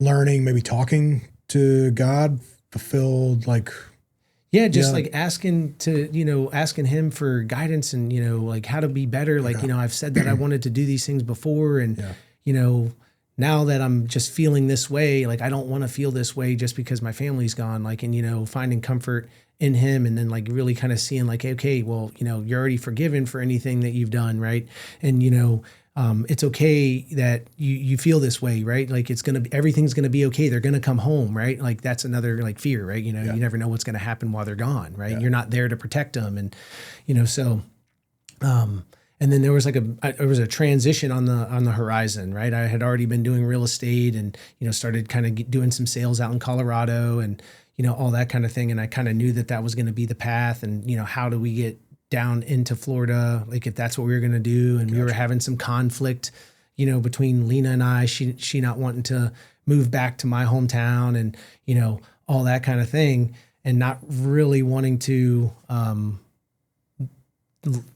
learning, maybe talking to God fulfilled like, yeah, just like asking him for guidance and, like how to be better. Like, I've said that I wanted to do these things before. And, now that I'm just feeling this way, like I don't want to feel this way just because my family's gone, like, and, finding comfort in him and then like really kind of seeing like, okay, well, you're already forgiven for anything that you've done. Right. And, it's okay that you feel this way, right? Like everything's going to be okay. They're going to come home, right? Like that's another like fear, right? You never know what's going to happen while they're gone, right? Yeah. You're not there to protect them. And, and then there was like a transition on the horizon, right? I had already been doing real estate and, started kind of doing some sales out in Colorado and, all that kind of thing. And I kind of knew that was going to be the path and, how do we get down into Florida, like if that's what we were going to do. And we were having some conflict, between Lena and I, she not wanting to move back to my hometown and, all that kind of thing and not really wanting to,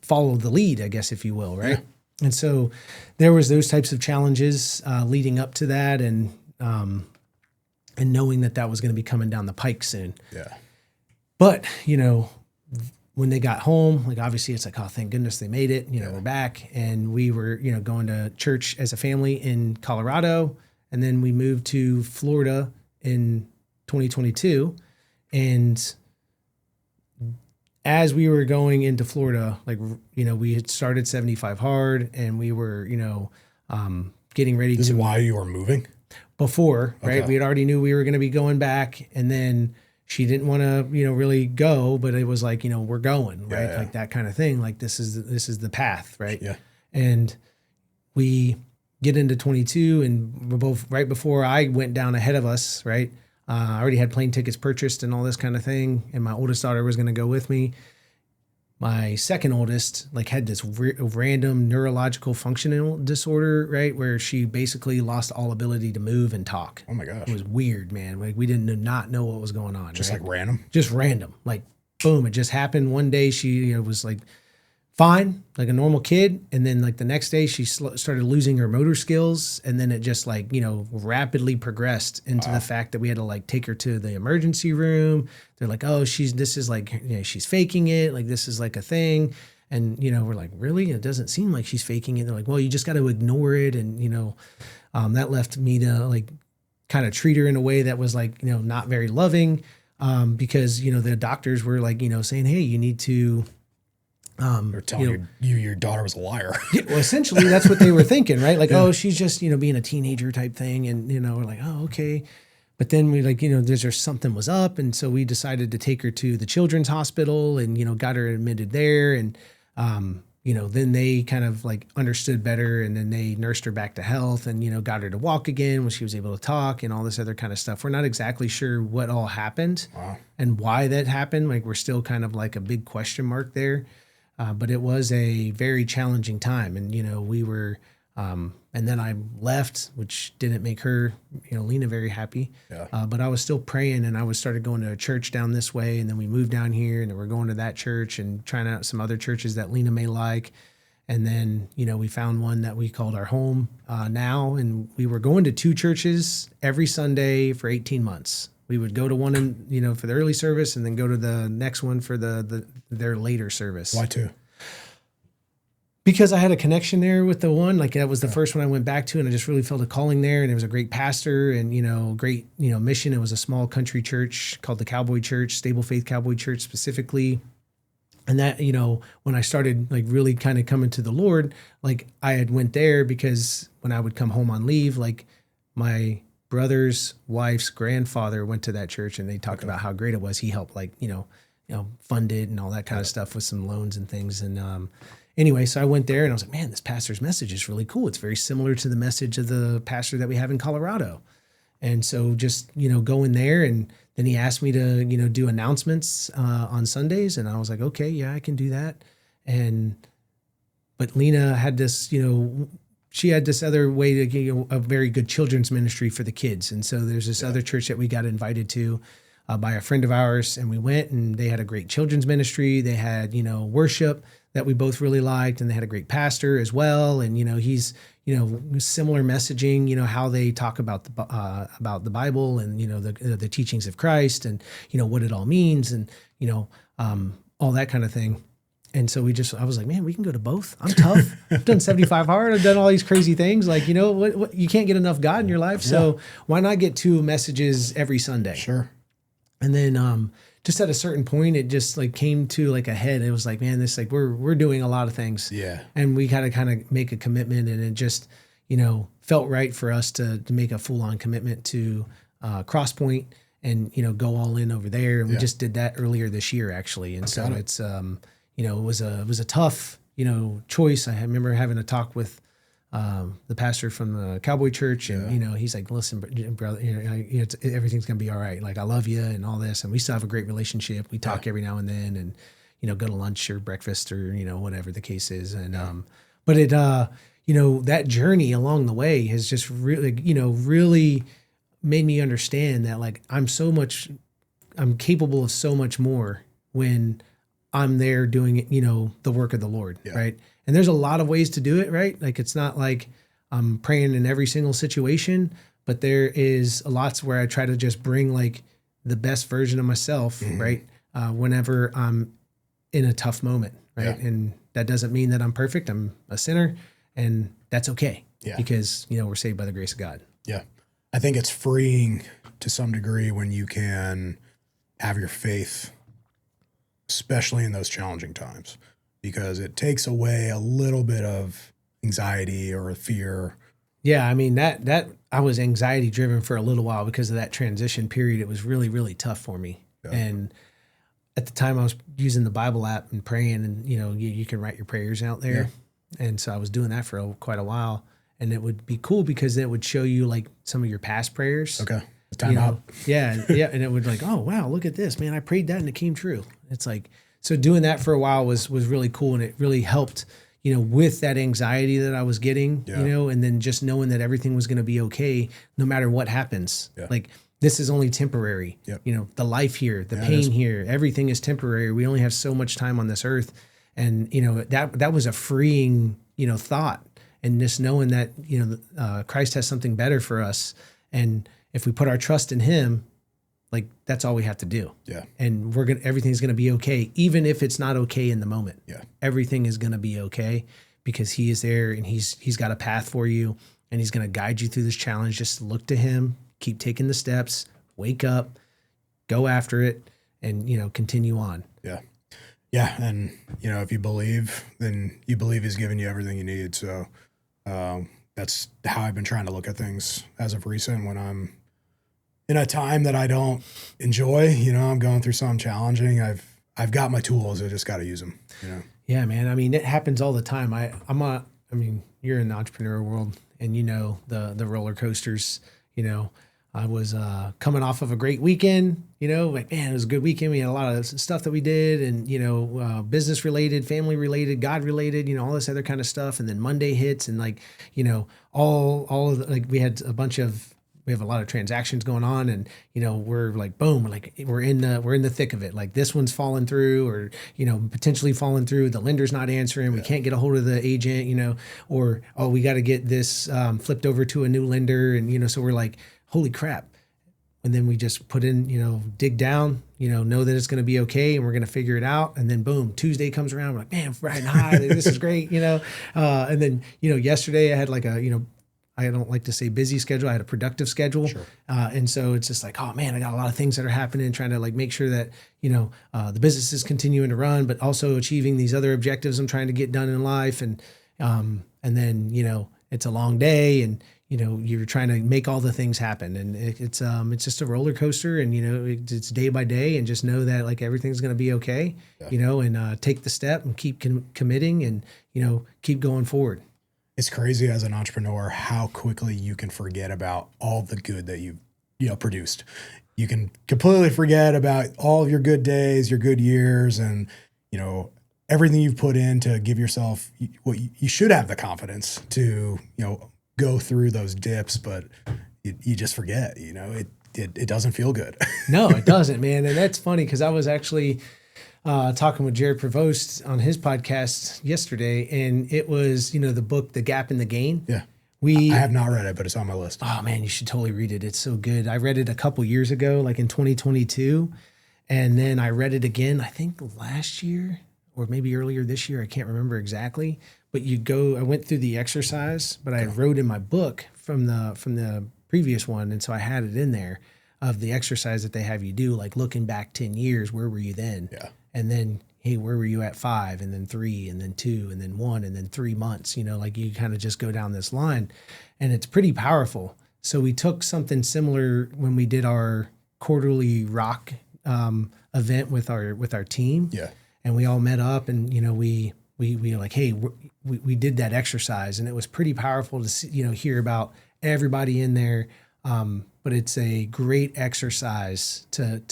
follow the lead, I guess, if you will. Right. Yeah. And so there was those types of challenges, leading up to that. And knowing that was going to be coming down the pike soon. Yeah. But, when they got home, like obviously it's like, oh, thank goodness they made it. We're back and we were, going to church as a family in Colorado. And then we moved to Florida in 2022. And as we were going into Florida, like, we had started 75 Hard and we were, getting ready This is why you were moving? Before, right? We had already knew we were going to be going back. And then she didn't want to, really go, but it was like, we're going, right? Yeah. Like that kind of thing. Like this is the path, right? Yeah. And we get into 22 and we're both right before I went down ahead of us, right? I already had plane tickets purchased and all this kind of thing. And my oldest daughter was going to go with me. My second oldest like had this random neurological functional disorder, right? Where she basically lost all ability to move and talk. Oh my gosh. It was weird, man. Like we did not know what was going on. Just right? Like random? Just random. Like boom, it just happened. One day she was like fine, like a normal kid. And then like the next day she started losing her motor skills. And then it just like, rapidly progressed into the fact that we had to like take her to the emergency room. They're like, oh, this is like, she's faking it. Like this is like a thing. And, we're like, really? It doesn't seem like she's faking it. They're like, well, you just got to ignore it. And, that left me to like kind of treat her in a way that was like, not very loving. Because, the doctors were like, saying, hey, you need to, they're telling your daughter was a liar. Well, essentially that's what they were thinking, right? Like, oh, she's just, being a teenager type thing. And, we're like, oh, okay. But then we like, there's something was up. And so we decided to take her to the children's hospital and, got her admitted there. And, then they kind of like understood better and then they nursed her back to health and, got her to walk again when she was able to talk and all this other kind of stuff. We're not exactly sure what all happened and why that happened. Like we're still kind of like a big question mark there. But it was a very challenging time. And, we were, and then I left, which didn't make her, Lena very happy. Yeah. But I was still praying and I started going to a church down this way. And then we moved down here and then we're going to that church and trying out some other churches that Lena may like. And then, we found one that we called our home now. And we were going to 2 churches every Sunday for 18 months. We would go to one in, for the early service and then go to the next one for their later service. Why 2? Because I had a connection there with the one, like that was the first one I went back to and I just really felt a calling there. And it was a great pastor and, great, mission. It was a small country church called the Cowboy Church, Stable Faith Cowboy Church specifically. And that, when I started like really kind of coming to the Lord, like I had went there because when I would come home on leave, like my brother's wife's grandfather went to that church and they talked about how great it was. He helped like, fund it and all that kind of stuff with some loans and things. And anyway, so I went there and I was like, man, this pastor's message is really cool. It's very similar to the message of the pastor that we have in Colorado. And so just, going there, and then he asked me to, do announcements on Sundays. And I was like, okay, yeah, I can do that. But Lena had this, she had this other way to get a very good children's ministry for the kids. And so there's this other church that we got invited to by a friend of ours, and we went, and they had a great children's ministry. They had, worship that we both really liked, and they had a great pastor as well. And, he's, similar messaging, how they talk about the Bible and, the teachings of Christ and, what it all means and, all that kind of thing. And so I was like, man, we can go to both. I'm tough. I've done 75 hard. I've done all these crazy things. Like, what you can't get enough God in your life. So why not get 2 messages every Sunday? Sure. And then, just at a certain point, it just like came to like a head. It was like, man, this like, we're doing a lot of things. Yeah. And we got to kind of make a commitment, and it just, felt right for us to make a full on commitment to, Crosspoint and, go all in over there. And we just did that earlier this year, actually. And so it's, it was a tough, choice. I remember having a talk with the pastor from the Cowboy Church, and he's like, "Listen, brother, everything's gonna be all right. Like, I love you and all this, and we still have a great relationship. We talk every now and then, and go to lunch or breakfast or whatever the case is. And but it that journey along the way has just really made me understand that like I'm capable of so much more when I'm there doing it, the work of the Lord, right? And there's a lot of ways to do it, right? Like, it's not like I'm praying in every single situation, but there is lots where I try to just bring like the best version of myself, right? Whenever I'm in a tough moment, right? Yeah. And that doesn't mean that I'm perfect. I'm a sinner, and that's okay because, we're saved by the grace of God. Yeah. I think it's freeing to some degree when you can have your faith, especially in those challenging times, because it takes away a little bit of anxiety or fear. Yeah, I mean, that I was anxiety driven for a little while because of that transition period. It was really, really tough for me. Yeah. And at the time I was using the Bible app and praying, and you can write your prayers out there. Yeah. And so I was doing that for quite a while, and it would be cool because it would show you like some of your past prayers. Okay. Time out. Yeah. Yeah. And it would like, oh wow, look at this, man. I prayed that and it came true. It's like, so doing that for a while was really cool. And it really helped, with that anxiety that I was getting, and then just knowing that everything was going to be okay, no matter what happens. Yeah. Like, this is only temporary. Yep. The life here, the pain here, everything is temporary. We only have so much time on this earth. And, that was a freeing, thought. And just knowing that, Christ has something better for us. And if we put our trust in him, like, that's all we have to do. Yeah. And everything's going to be okay. Even if it's not okay in the moment. Yeah. Everything is going to be okay because he is there, and he's got a path for you, and he's going to guide you through this challenge. Just look to him, keep taking the steps, wake up, go after it, and, continue on. Yeah. Yeah. And, if you believe, then you believe he's given you everything you need. So, that's how I've been trying to look at things as of recent when I'm in a time that I don't enjoy. I'm going through something challenging. I've got my tools. I just got to use them. Yeah, man. I mean, it happens all the time. I mean, you're in the entrepreneur world, and the roller coasters. I was coming off of a great weekend. Like, man, it was a good weekend. We had a lot of stuff that we did, and business related, family related, God related. All this other kind of stuff. And then Monday hits, and like, all of the, like, we have a lot of transactions going on, and we're like, boom, we're in the thick of it. Like, this one's falling through, or potentially falling through. The lender's not answering. We can't get a hold of the agent. Or we got to get this flipped over to a new lender, and so we're like, holy crap. And then we just put in, dig down, know that it's going to be okay, and we're going to figure it out. And then boom, Tuesday comes around. We're like, man, riding high. This is great, And then yesterday I had like I don't like to say busy schedule. I had a productive schedule. Sure. And so it's just like, oh man, I got a lot of things that are happening, trying to like make sure that, the business is continuing to run, but also achieving these other objectives I'm trying to get done in life. And then, it's a long day, and, you're trying to make all the things happen, and it's just a roller coaster, and, it's day by day, and just know that like everything's going to be okay, and take the step and keep committing, and, keep going forward. It's crazy as an entrepreneur how quickly you can forget about all the good that you've produced. You can completely forget about all of your good days, your good years, and, everything you've put in to give yourself what you should have the confidence to, go through those dips, but you just forget, it doesn't feel good. No, it doesn't, man. And that's funny because I was actually talking with Jared Prevost on his podcast yesterday, and it was, the book, The Gap and the Gain. Yeah. I have not read it, but it's on my list. Oh man, you should totally read it. It's so good. I read it a couple years ago, like in 2022. And then I read it again, I think last year or maybe earlier this year. I can't remember exactly, but I went through the exercise, but I wrote in my book from the previous one. And so I had it in there of the exercise that they have you do, like looking back 10 years, where were you then? Yeah. And then, hey, where were you at 5 and then 3 and then 2 and then 1 and then 3 months, like you kind of just go down this line, and it's pretty powerful. So we took something similar when we did our quarterly rock event with our team. Yeah. And we all met up, and, we like, hey, we did that exercise, and it was pretty powerful to see, hear about everybody in there. But it's a great exercise to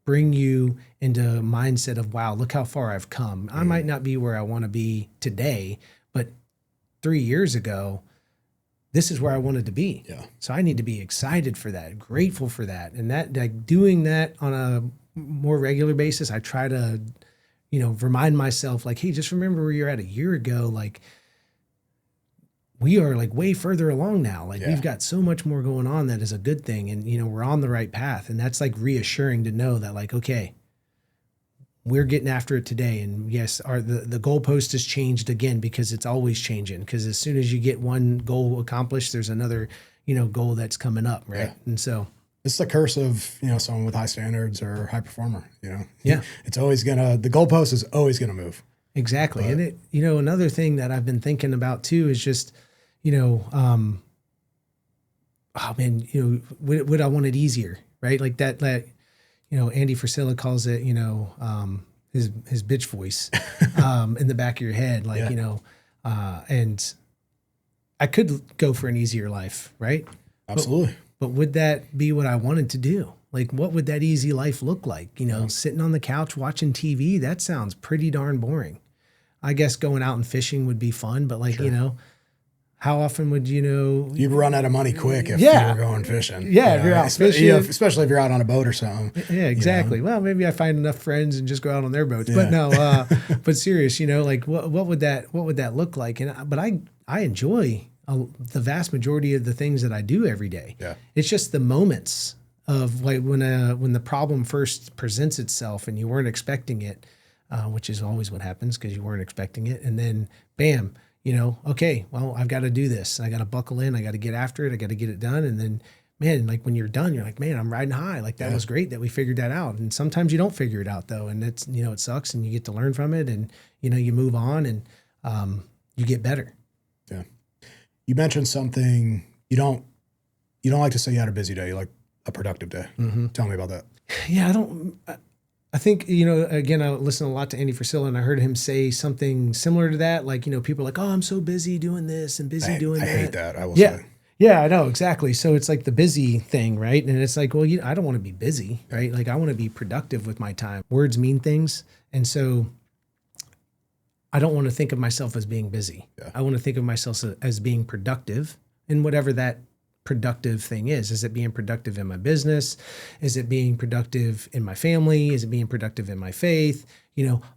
bring you into a mindset of, wow, look how far I've come. I might not be where I want to be today, but 3 years ago, this is where I wanted to be. Yeah. So I need to be excited for that, grateful for that. And that, like, doing that on a more regular basis, I try to, remind myself, like, hey, just remember where you're at a year ago. Like, we are like way further along now. Like we've got so much more going on that is a good thing. And, we're on the right path. And that's like reassuring to know that, like, okay, we're getting after it today. And yes, the goalpost has changed again, because it's always changing. Because as soon as you get one goal accomplished, there's another, goal that's coming up. Right. Yeah. And so it's the curse of, someone with high standards or high performer, Yeah. It's always the goalpost is always going to move. Exactly. But, and it, another thing that I've been thinking about too is just, oh man, would I want it easier, right? Like that, Andy Frisella calls it, his bitch voice, in the back of your head, like, and I could go for an easier life, right? Absolutely. But would that be what I wanted to do? Like, what would that easy life look like? Sitting on the couch watching TV, that sounds pretty darn boring. I guess going out and fishing would be fun, but how often would you'd run out of money quick if you were going fishing. Yeah, if you're out fishing. Especially if you're out on a boat or something. Yeah, exactly. Well, maybe I find enough friends and just go out on their boats. Yeah. But no, but serious, like what would that look like? But I enjoy the vast majority of the things that I do every day. Yeah. It's just the moments of like when the problem first presents itself and you weren't expecting it, which is always what happens because you weren't expecting it, and then bam. Okay, well, I've got to do this. I got to buckle in. I got to get after it. I got to get it done. And then, man, like when you're done, you're like, man, I'm riding high. Like that was great that we figured that out. And sometimes you don't figure it out though. And it's, it sucks, and you get to learn from it, and, you move on, and you get better. Yeah. You mentioned something you don't like to say you had a busy day. You like a productive day. Mm-hmm. Tell me about that. Yeah, I think, again, I listen a lot to Andy Frisella, and I heard him say something similar to that. Like, people are like, oh, I'm so busy doing this and busy doing that. I hate that. I will say. Yeah, I know. Exactly. So it's like the busy thing, right? And it's like, well, I don't want to be busy, right? Like I want to be productive with my time. Words mean things. And so I don't want to think of myself as being busy. Yeah. I want to think of myself as being productive in whatever that productive thing is. Is it being productive in my business? Is it being productive in my family? Is it being productive in my faith?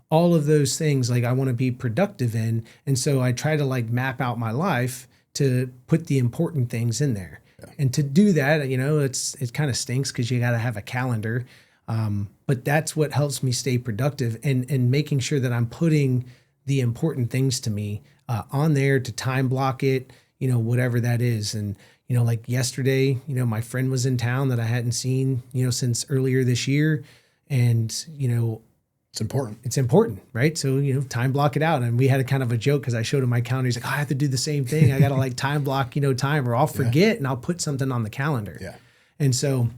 All of those things, like I want to be productive in. And so I try to like map out my life to put the important things in there. Yeah. And to do that, it kind of stinks because you got to have a calendar. But that's what helps me stay productive and making sure that I'm putting the important things to me on there to time block it, whatever that is. And like yesterday, my friend was in town that I hadn't seen, since earlier this year. And, it's important. It's important, right? So, time block it out. And we had a kind of a joke because I showed him my calendar. He's like, I have to do the same thing. I got to like time block, time, or I'll forget and I'll put something on the calendar. Yeah. And so,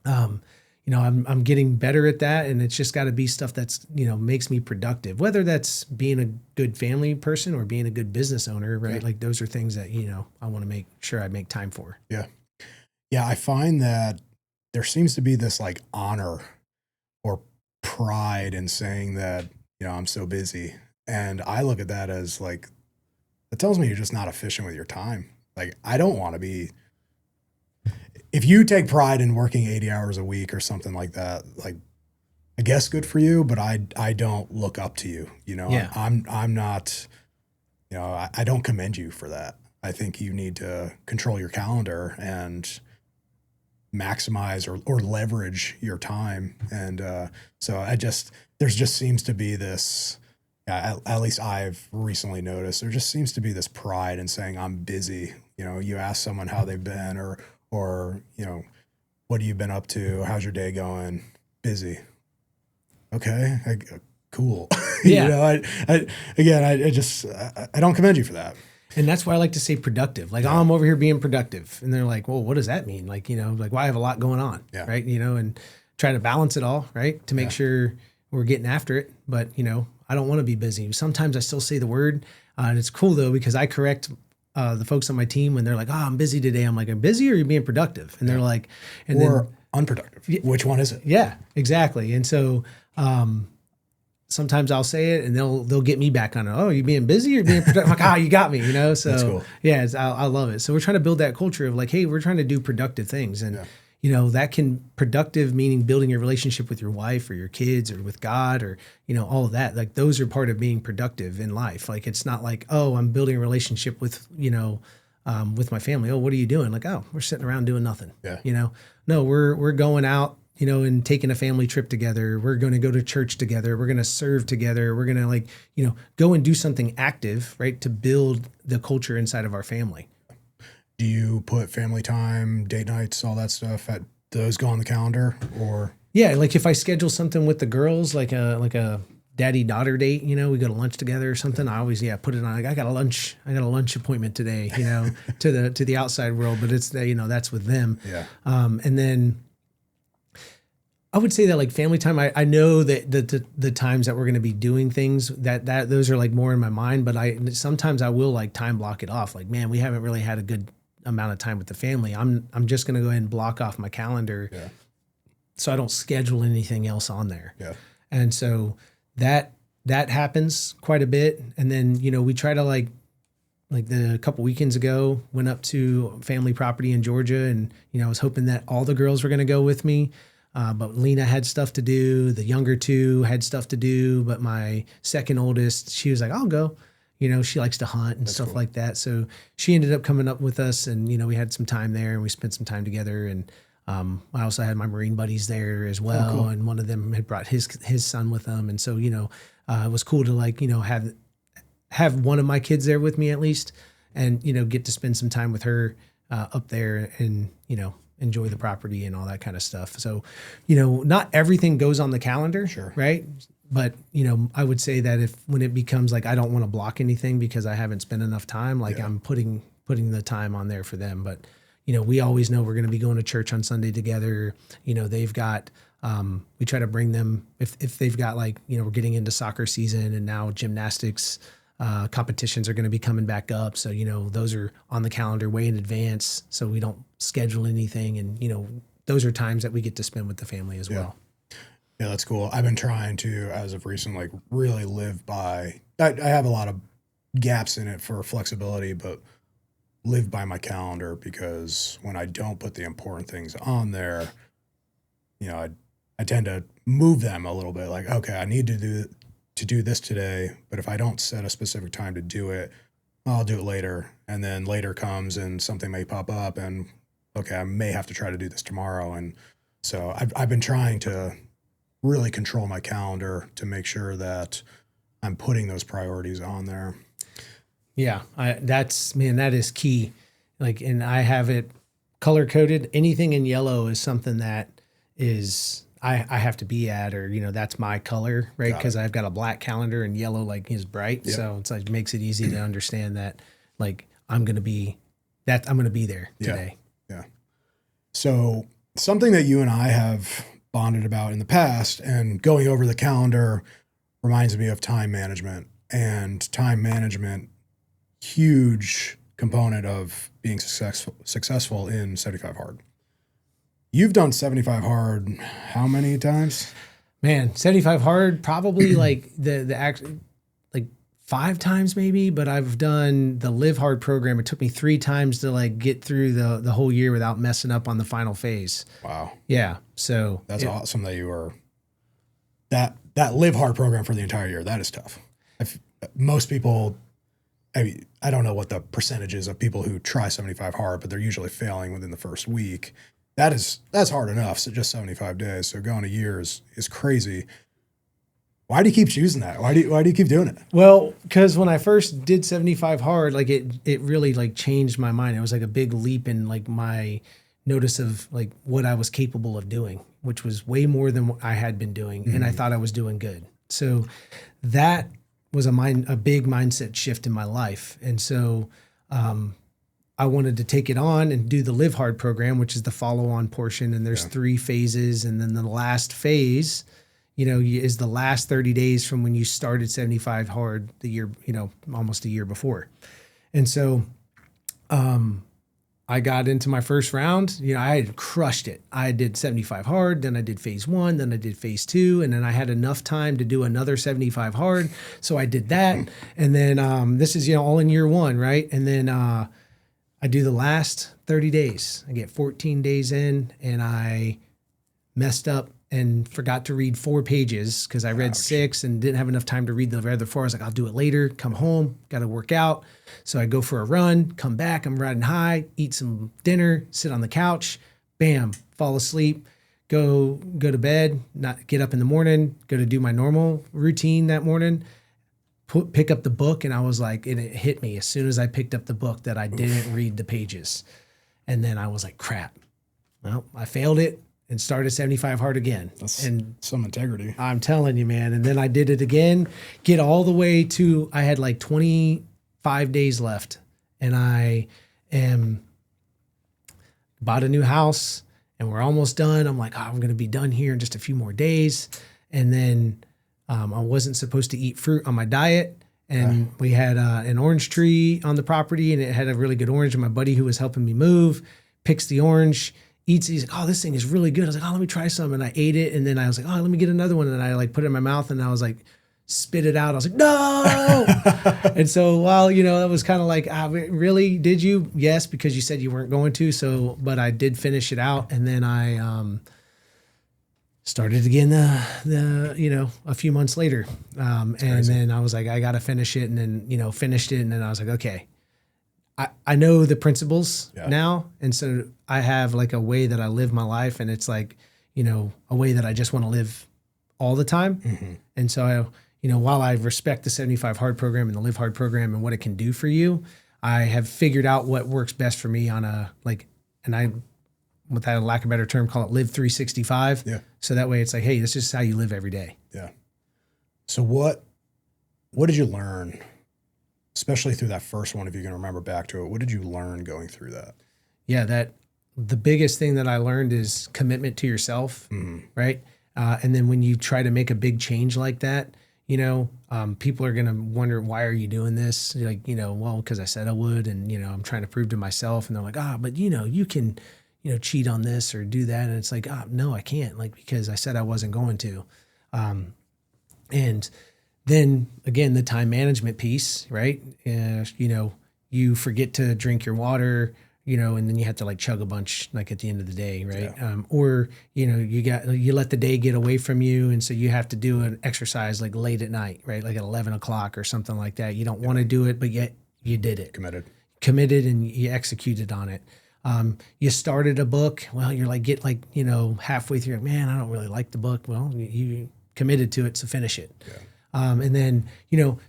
I'm getting better at that, and it's just got to be stuff that's, makes me productive, whether that's being a good family person or being a good business owner, right? Yeah. Like those are things that, I want to make sure I make time for. Yeah. Yeah. I find that there seems to be this like honor or pride in saying that, I'm so busy. And I look at that as like, it tells me you're just not efficient with your time. Like, I don't want to be, if you take pride in working 80 hours a week or something like that, like, I guess good for you, but I don't look up to you. Yeah. I'm not, I don't commend you for that. I think you need to control your calendar and maximize or leverage your time. And so there's just seems to be this, at least I've recently noticed, there just seems to be this pride in saying I'm busy. You ask someone how they've been or, what have you been up to? How's your day going? Busy. Okay. Cool. Yeah. I don't commend you for that. And that's why I like to say productive. Like, oh, I'm over here being productive. And they're like, well, what does that mean? Like, well, I have a lot going on, right? And try to balance it all, right? To make sure we're getting after it. But, I don't want to be busy. Sometimes I still say the word. And it's cool, though, because I correct the folks on my team when they're like, oh, I'm busy today. I'm like, I'm busy or you're being productive? And they're like, or unproductive. Which one is it? Yeah, exactly. And so, sometimes I'll say it and they'll get me back on it. Oh, you being busy or being productive? I'm like, you got me, So that's cool. Yeah, I love it. So we're trying to build that culture of like, hey, we're trying to do productive things. And, that can productive meaning building your relationship with your wife or your kids or with God or, all of that. Like those are part of being productive in life. Like, it's not like, oh, I'm building a relationship with my family. Oh, what are you doing? Like, oh, we're sitting around doing nothing. Yeah. No, we're going out, and taking a family trip together. We're going to go to church together. We're going to serve together. We're going to go and do something active, right? To build the culture inside of our family. Do you put family time, date nights, all that stuff those go on the calendar or? Yeah. Like if I schedule something with the girls, like a daddy-daughter date, we go to lunch together or something. I always, put it on. Like, I got a lunch appointment today, to the outside world, but it's that's with them. Yeah. And then I would say that like family time, I know that the times that we're going to be doing things that those are like more in my mind, but sometimes I will like time block it off. Like, man, we haven't really had a good amount of time with the family. I'm just going to go ahead and block off my calendar. Yeah. So I don't schedule anything else on there. Yeah. And so that happens quite a bit. And then, we try to like a couple weekends ago, went up to family property in Georgia and, I was hoping that all the girls were going to go with me. But Lena had stuff to do. The younger two had stuff to do. But my second oldest, she was like, I'll go. She likes to hunt and stuff like that. So she ended up coming up with us and, we had some time there and we spent some time together. And I also had my Marine buddies there as well. Oh, cool. And one of them had brought his son with them. And so, it was cool to like, have one of my kids there with me at least and, get to spend some time with her up there and, enjoy the property and all that kind of stuff. So, not everything goes on the calendar, Sure. Right? But, I would say that when it becomes like, I don't want to block anything because I haven't spent enough time, like I'm putting the time on there for them. But, we always know we're going to be going to church on Sunday together. They've got, we try to bring them if they've got like, we're getting into soccer season and now gymnastics competitions are going to be coming back up. So, those are on the calendar way in advance. So we don't schedule anything. And, those are times that we get to spend with the family as well. Yeah, that's cool. I've been trying to, as of recent, like really live by, I have a lot of gaps in it for flexibility, but live by my calendar because when I don't put the important things on there, I tend to move them a little bit like, okay, I need to do this today, but if I don't set a specific time to do it, I'll do it later. And then later comes and something may pop up and okay, I may have to try to do this tomorrow. And so I've been trying to really control my calendar to make sure that I'm putting those priorities on there. Yeah, that is key. Like, and I have it color coded. Anything in yellow is something that is I have to be at, or that's my color, right? Because I've got a black calendar and yellow like is bright, Yep. so it's like makes it easy to understand that like I'm gonna be there today. Yeah. So something that you and I have bonded about in the past, and going over the calendar reminds me of time management. And time management, huge component of being successful in 75 Hard. You've done 75 hard how many times? Man, 75 hard, probably like the act, like 5 times maybe, but I've done the Live Hard program. It took me 3 times to like get through the whole year without messing up on the final phase. Wow. Yeah. So That's awesome that you are that Live Hard program for the entire year. That is tough. Most people, I don't know what the percentage is of people who try 75 hard, but they're usually failing within the first week. That's hard enough. So just 75 days. So going a year is crazy. Why do you keep choosing that? Why do you keep doing it? Well, because when I first did 75 hard, like it really like changed my mind. It was like a big leap in like my notice of like what I was capable of doing, which was way more than what I had been doing. And I thought I was doing good. So that was a big mindset shift in my life. And so, I wanted to take it on and do the Live Hard program, which is the follow-on portion. And there's 3 phases. And then the last phase, is the last 30 days from when you started 75 hard the year, almost a year before. And so I got into my first round. I had crushed it. I did 75 hard, then I did phase 1, then I did phase 2, and then I had enough time to do another 75 hard. So I did that. And then this is, all in year 1, right? And then I do the last 30 days. I get 14 days in, and I messed up and forgot to read 4 pages because I read 6 and didn't have enough time to read the other 4. I was like, I'll do it later, come home, got to work out. So I go for a run, come back, I'm riding high, eat some dinner, sit on the couch, bam, fall asleep, go to bed, not get up in the morning, go to do my normal routine that morning, pick up the book, and I was like, and it hit me as soon as I picked up the book that I didn't read the pages. And then I was like, crap. Well, I failed it and started 75 hard again. That's and some integrity. I'm telling you, man. And then I did it again, get all the way to, I had like 25 days left, and I bought a new house, and we're almost done. I'm like, I'm going to be done here in just a few more days. And then I wasn't supposed to eat fruit on my diet. And we had an orange tree on the property, and it had a really good orange. And my buddy who was helping me move picks the orange, eats it. He's like, oh, this thing is really good. I was like, let me try some. And I ate it. And then I was like, let me get another one. And I like put it in my mouth, and I was like, spit it out. I was like, no. And so while, that was kind of like, really, did you? Yes, because you said you weren't going to. So, but I did finish it out. And then I started again a few months later. And then I was like, I got to finish it. And then, finished it. And then I was like, okay, I know the principles now. And so I have like a way that I live my life, and it's like, a way that I just want to live all the time. Mm-hmm. And so while I respect the 75 hard program and the Live Hard program and what it can do for you, I have figured out what works best for me on without a lack of a better term, call it Live 365. Yeah. So that way it's like, hey, this is how you live every day. Yeah. So what did you learn, especially through that first one, if you can remember back to it? What did you learn going through that? Yeah, the biggest thing that I learned is commitment to yourself, right? And then when you try to make a big change like that, people are going to wonder, why are you doing this? You're like, well, because I said I would, and, I'm trying to prove to myself. And they're like, but you can, cheat on this or do that. And it's like, no, I can't, because I said I wasn't going to. And then again, the time management piece, right? You forget to drink your water, and then you have to chug a bunch at the end of the day, right? Yeah. Or you let the day get away from you, and so you have to do an exercise late at night, right? Like at 11 o'clock or something like that. You don't want to do it, but yet you did it. Committed, and you executed on it. You started a book. Well, you're halfway through, man, I don't really like the book. Well, you committed to it, so finish it. Yeah. And then,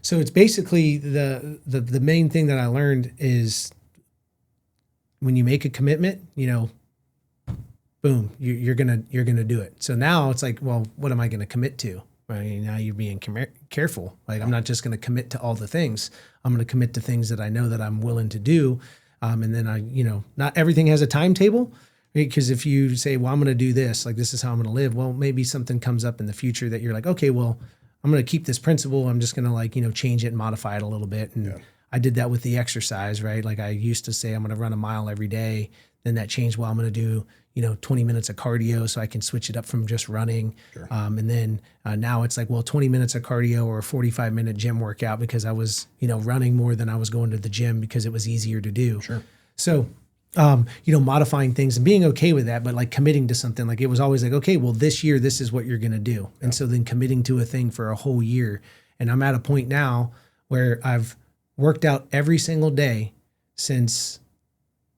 so it's basically the main thing that I learned is when you make a commitment, boom, you're going to do it. So now it's like, well, what am I going to commit to? Right? Now you're being careful. I'm not just going to commit to all the things. I'm going to commit to things that I know that I'm willing to do. And then not everything has a timetable, right? Because if you say, well, I'm going to do this, this is how I'm going to live. Well, maybe something comes up in the future that you're like, okay, well, I'm going to keep this principle. I'm just going to change it and modify it a little bit. And I did that with the exercise, right? I used to say I'm going to run a mile every day. Then that changed. Well, I'm going to do, 20 minutes of cardio so I can switch it up from just running. Sure. And then now it's like, well, 20 minutes of cardio or a 45-minute gym workout because I was, running more than I was going to the gym because it was easier to do. Sure. So, modifying things and being okay with that, but like committing to something, like it was always like, okay, well, this year, this is what you're going to do. And so then committing to a thing for a whole year. And I'm at a point now where I've worked out every single day since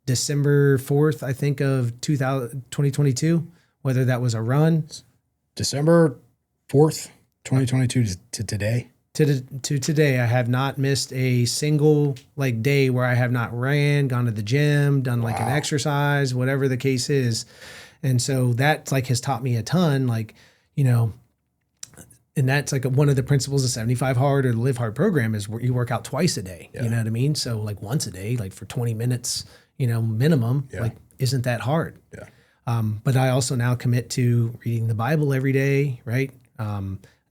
December 4th, I think of 2022, whether that was a run. December 4th, 2022 to today. To today, I have not missed a single like day where I have not ran, gone to the gym, done like an exercise, whatever the case is. And so that like has taught me a ton, like, and that's like one of the principles of 75 Hard or the Live Hard program is where you work out twice a day. You know what I mean? So like once a day, like for 20 minutes, minimum, like isn't that hard? Yeah. But I also now commit to reading the Bible every day, right?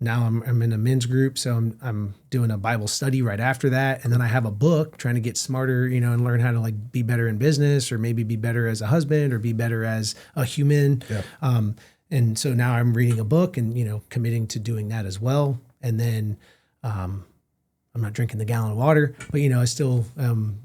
Now I'm in a men's group, so I'm doing a Bible study right after that, and then I have a book trying to get smarter, and learn how to like be better in business, or maybe be better as a husband, or be better as a human. Yeah. And so now I'm reading a book and committing to doing that as well. And then I'm not drinking the gallon of water, but I still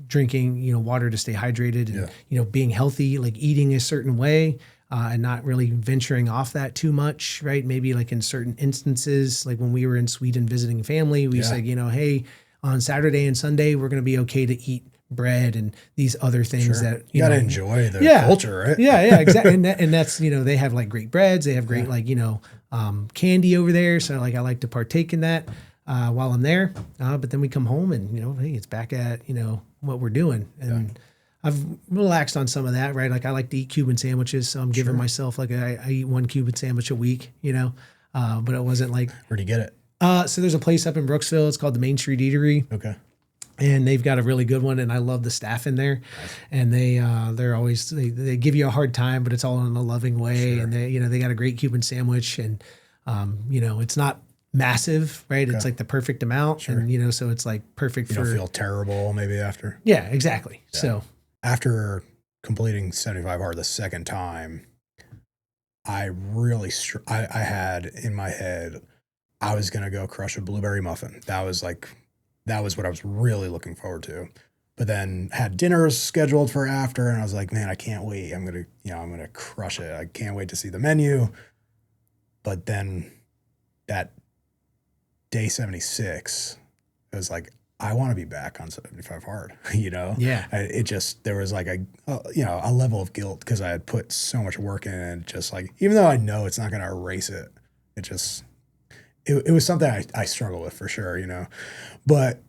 drinking water to stay hydrated and being healthy, like eating a certain way. And not really venturing off that too much, right? Maybe like in certain instances, like when we were in Sweden visiting family, we said, hey, on Saturday and Sunday, we're going to be okay to eat bread and these other things that you gotta enjoy the culture, right? Yeah, exactly. And that's they have like great breads, they have great candy over there. So like I like to partake in that while I'm there. But then we come home and hey, it's back at what we're doing and. I've relaxed on some of that, right? Like I like to eat Cuban sandwiches, so I'm giving myself like I eat one Cuban sandwich a week, but it wasn't like. Where'd you get it? So there's a place up in Brooksville. It's called the Main Street Eatery. Okay. And they've got a really good one, and I love the staff in there. Nice. And they're always they give you a hard time, but it's all in a loving way. Sure. And they got a great Cuban sandwich, and it's not massive, right? Okay. It's like the perfect amount, and so it's like perfect. You don't feel terrible maybe after. Yeah, exactly. Yeah. So. After completing 75 Hard the second time, I really, I had in my head, I was going to go crush a blueberry muffin. That was what I was really looking forward to. But then had dinners scheduled for after, and I was like, man, I can't wait. I'm going to crush it. I can't wait to see the menu. But then that day 76, it was like, I want to be back on 75 Hard, Yeah. There was like a level of guilt because I had put so much work in and just like, even though I know it's not going to erase it, it was something I struggle with for sure, But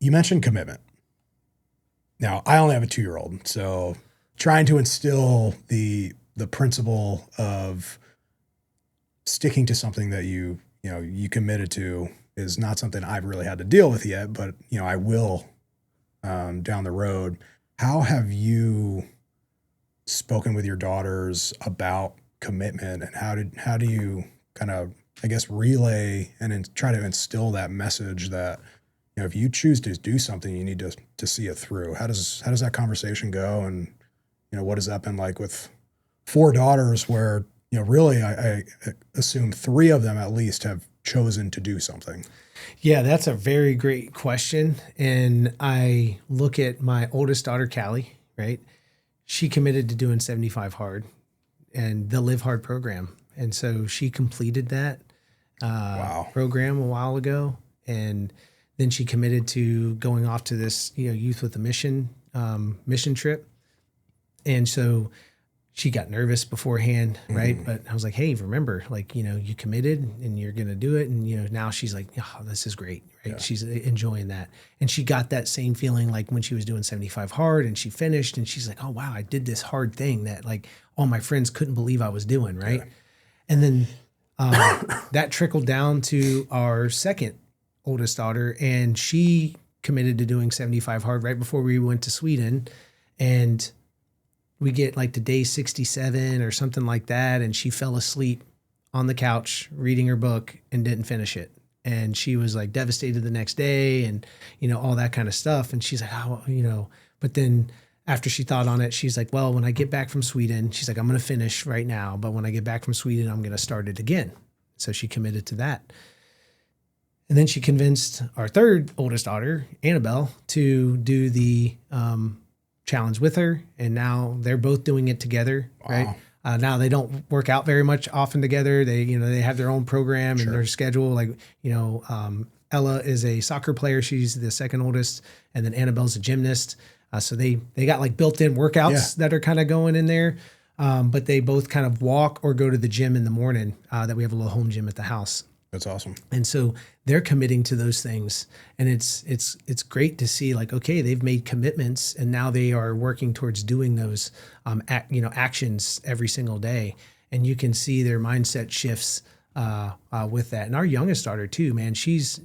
you mentioned commitment. Now, I only have a 2-year-old, so trying to instill the principle of sticking to something that you committed to is not something I've really had to deal with yet, but I will down the road. How have you spoken with your daughters about commitment, and how do you kind of, I guess, relay and try to instill that message that if you choose to do something, you need to see it through? How does that conversation go, and what has that been like with 4 daughters, where really I assume 3 of them at least have chosen to do something? Yeah, that's a very great question. And I look at my oldest daughter, Callie, right? She committed to doing 75 Hard and the Live Hard program. And so she completed that program a while ago. And then she committed to going off to this, Youth with a Mission trip. And so she got nervous beforehand, right? But I was like, hey, remember, like, you committed and you're going to do it. And, now she's like, oh, this is great, right? Yeah. She's enjoying that. And she got that same feeling like when she was doing 75 Hard and she finished and she's like, oh, wow, I did this hard thing that like all my friends couldn't believe I was doing, right? Yeah. And then that trickled down to our second oldest daughter, and she committed to doing 75 Hard right before we went to Sweden. And we get like to day 67 or something like that, and she fell asleep on the couch reading her book and didn't finish it. And she was like devastated the next day and, all that kind of stuff. And she's like, oh, but then after she thought on it, she's like, well, when I get back from Sweden, she's like, I'm going to finish right now. But when I get back from Sweden, I'm going to start it again. So she committed to that. And then she convinced our third oldest daughter, Annabelle, to do the challenge with her. And now they're both doing it together, right? Now they don't work out very much often together. They have their own program and their schedule. Like, Ella is a soccer player. She's the second oldest. And then Annabelle's a gymnast. So they got like built-in workouts that are kind of going in there. But they both kind of walk or go to the gym in the morning, that we have a little home gym at the house. That's awesome. And so they're committing to those things. And it's great to see, like, okay, they've made commitments and now they are working towards doing those, actions every single day. And you can see their mindset shifts with that. And our youngest daughter too, man, she's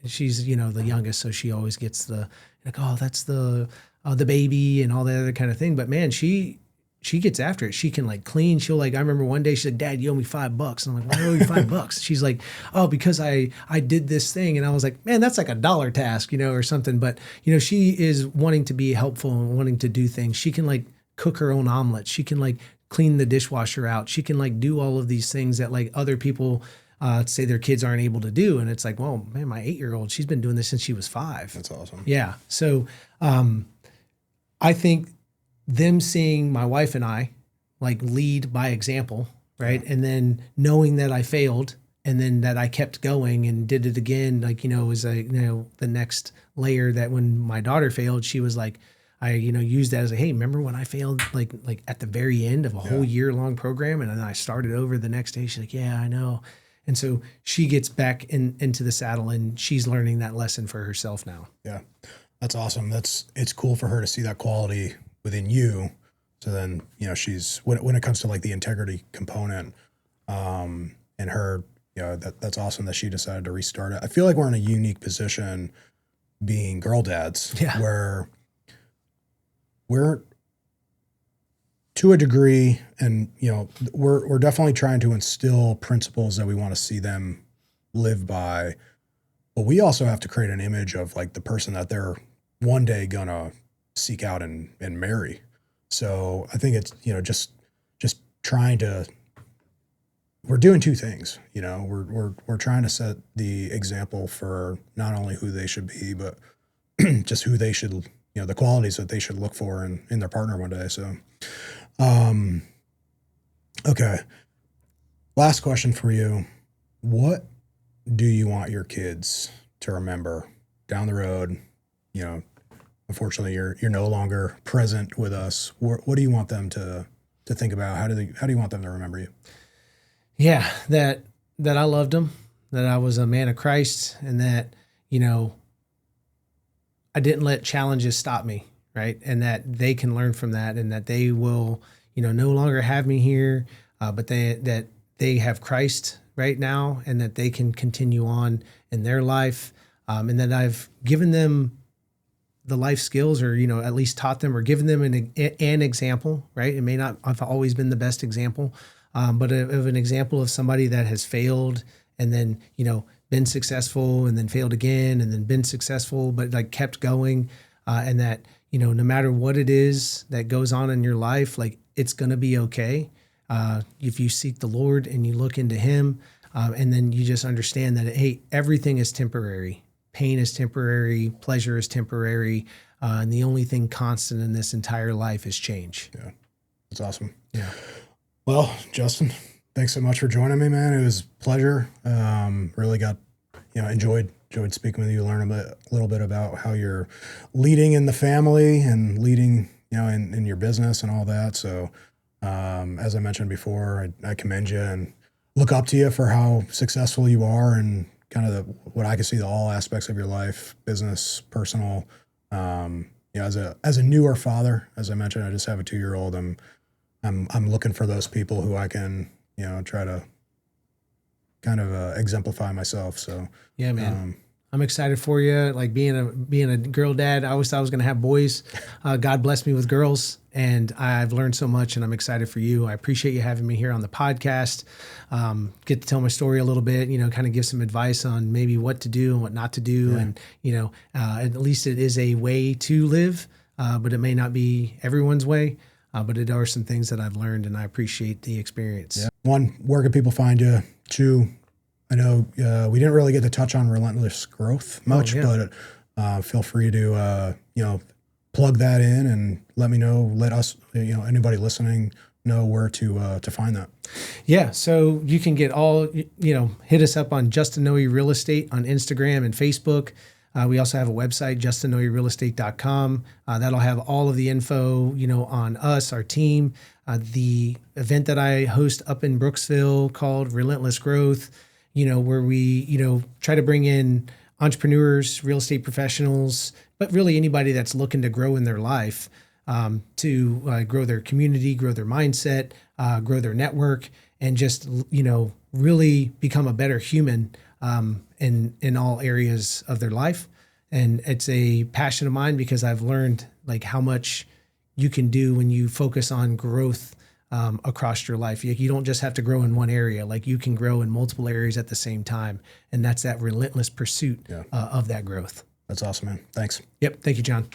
the youngest. So she always gets the, like, oh, that's the baby and all that other kind of thing. But man, she gets after it. She can like clean. She'll like, I remember one day she said, Dad, you owe me $5. And I'm like, why do I owe you $5? She's like, oh, because I did this thing. And I was like, man, that's like $1 task, or something. But, she is wanting to be helpful and wanting to do things. She can like cook her own omelets. She can like clean the dishwasher out. She can like do all of these things that like other people say their kids aren't able to do. And it's like, well, man, my 8-year-old, she's been doing this since she was 5. That's awesome. Yeah. So I think them seeing my wife and I like lead by example, right? And then knowing that I failed and then that I kept going and did it again, like, was the next layer that when my daughter failed, she was like, I, used that as a, hey, remember when I failed like at the very end of a whole year-long program and then I started over the next day? She's like, yeah, I know. And so she gets back into the saddle and she's learning that lesson for herself now. Yeah. That's awesome. It's cool for her to see that quality within you. So then, she's, when it comes to like the integrity component, and her, that's awesome that she decided to restart it. I feel like we're in a unique position being girl dads where we're to a degree, and, we're definitely trying to instill principles that we want to see them live by, but we also have to create an image of like the person that they're one day gonna seek out and marry. So I think it's, just trying to, we're doing two things, we're trying to set the example for not only who they should be, but just who they should, the qualities that they should look for in their partner one day. So, okay. Last question for you. What do you want your kids to remember down the road? Unfortunately, you're no longer present with us. What do you want them to think about? How do you want them to remember you? Yeah, that I loved them, that I was a man of Christ, and that, I didn't let challenges stop me, right? And that they can learn from that, and that they will, no longer have me here, but that they have Christ right now, and that they can continue on in their life, and that I've given them the life skills, or, at least taught them or given them an example, right? It may not have always been the best example, but of an example of somebody that has failed and then, been successful and then failed again and then been successful, but like kept going. And that, no matter what it is that goes on in your life, like it's going to be okay. If you seek the Lord and you look into him, and then you just understand that, hey, everything is temporary. Pain is temporary, pleasure is temporary, and the only thing constant in this entire life is change. Yeah, that's awesome. Yeah. Well, Justin, thanks so much for joining me, man. It was a pleasure. Really got, enjoyed speaking with you, learn a little bit about how you're leading in the family and leading, in your business and all that. So, as I mentioned before, I commend you and look up to you for how successful you are and kind of what I can see, all aspects of your life, business, personal. As a newer father, as I mentioned, I just have a 2-year-old. I'm looking for those people who I can, try to kind of exemplify myself. So yeah, man. I'm excited for you. Like being a girl dad, I always thought I was going to have boys. God blessed me with girls, and I've learned so much, and I'm excited for you. I appreciate you having me here on the podcast. Get to tell my story a little bit, kind of give some advice on maybe what to do and what not to do. Yeah. And, at least it is a way to live. but it may not be everyone's way. But it are some things that I've learned, and I appreciate the experience. Yeah. One, where can people find you? Two, I know we didn't really get to touch on Relentless Growth much, but feel free to plug that in and let me know. Let us, anybody listening, know where to find that. Yeah, so you can get hit us up on Justin Noe Real Estate on Instagram and Facebook. We also have a website, justinnoerealestate.com. That'll have all of the info, on us, our team, the event that I host up in Brooksville called Relentless Growth, where we, try to bring in entrepreneurs, real estate professionals, but really anybody that's looking to grow in their life, to grow their community, grow their mindset, grow their network, and just, really become a better human in all areas of their life. And it's a passion of mine because I've learned like how much you can do when you focus on growth across your life. You don't just have to grow in one area, like you can grow in multiple areas at the same time. And that's that relentless pursuit of that growth. That's awesome, man. Thanks. Yep. Thank you, John.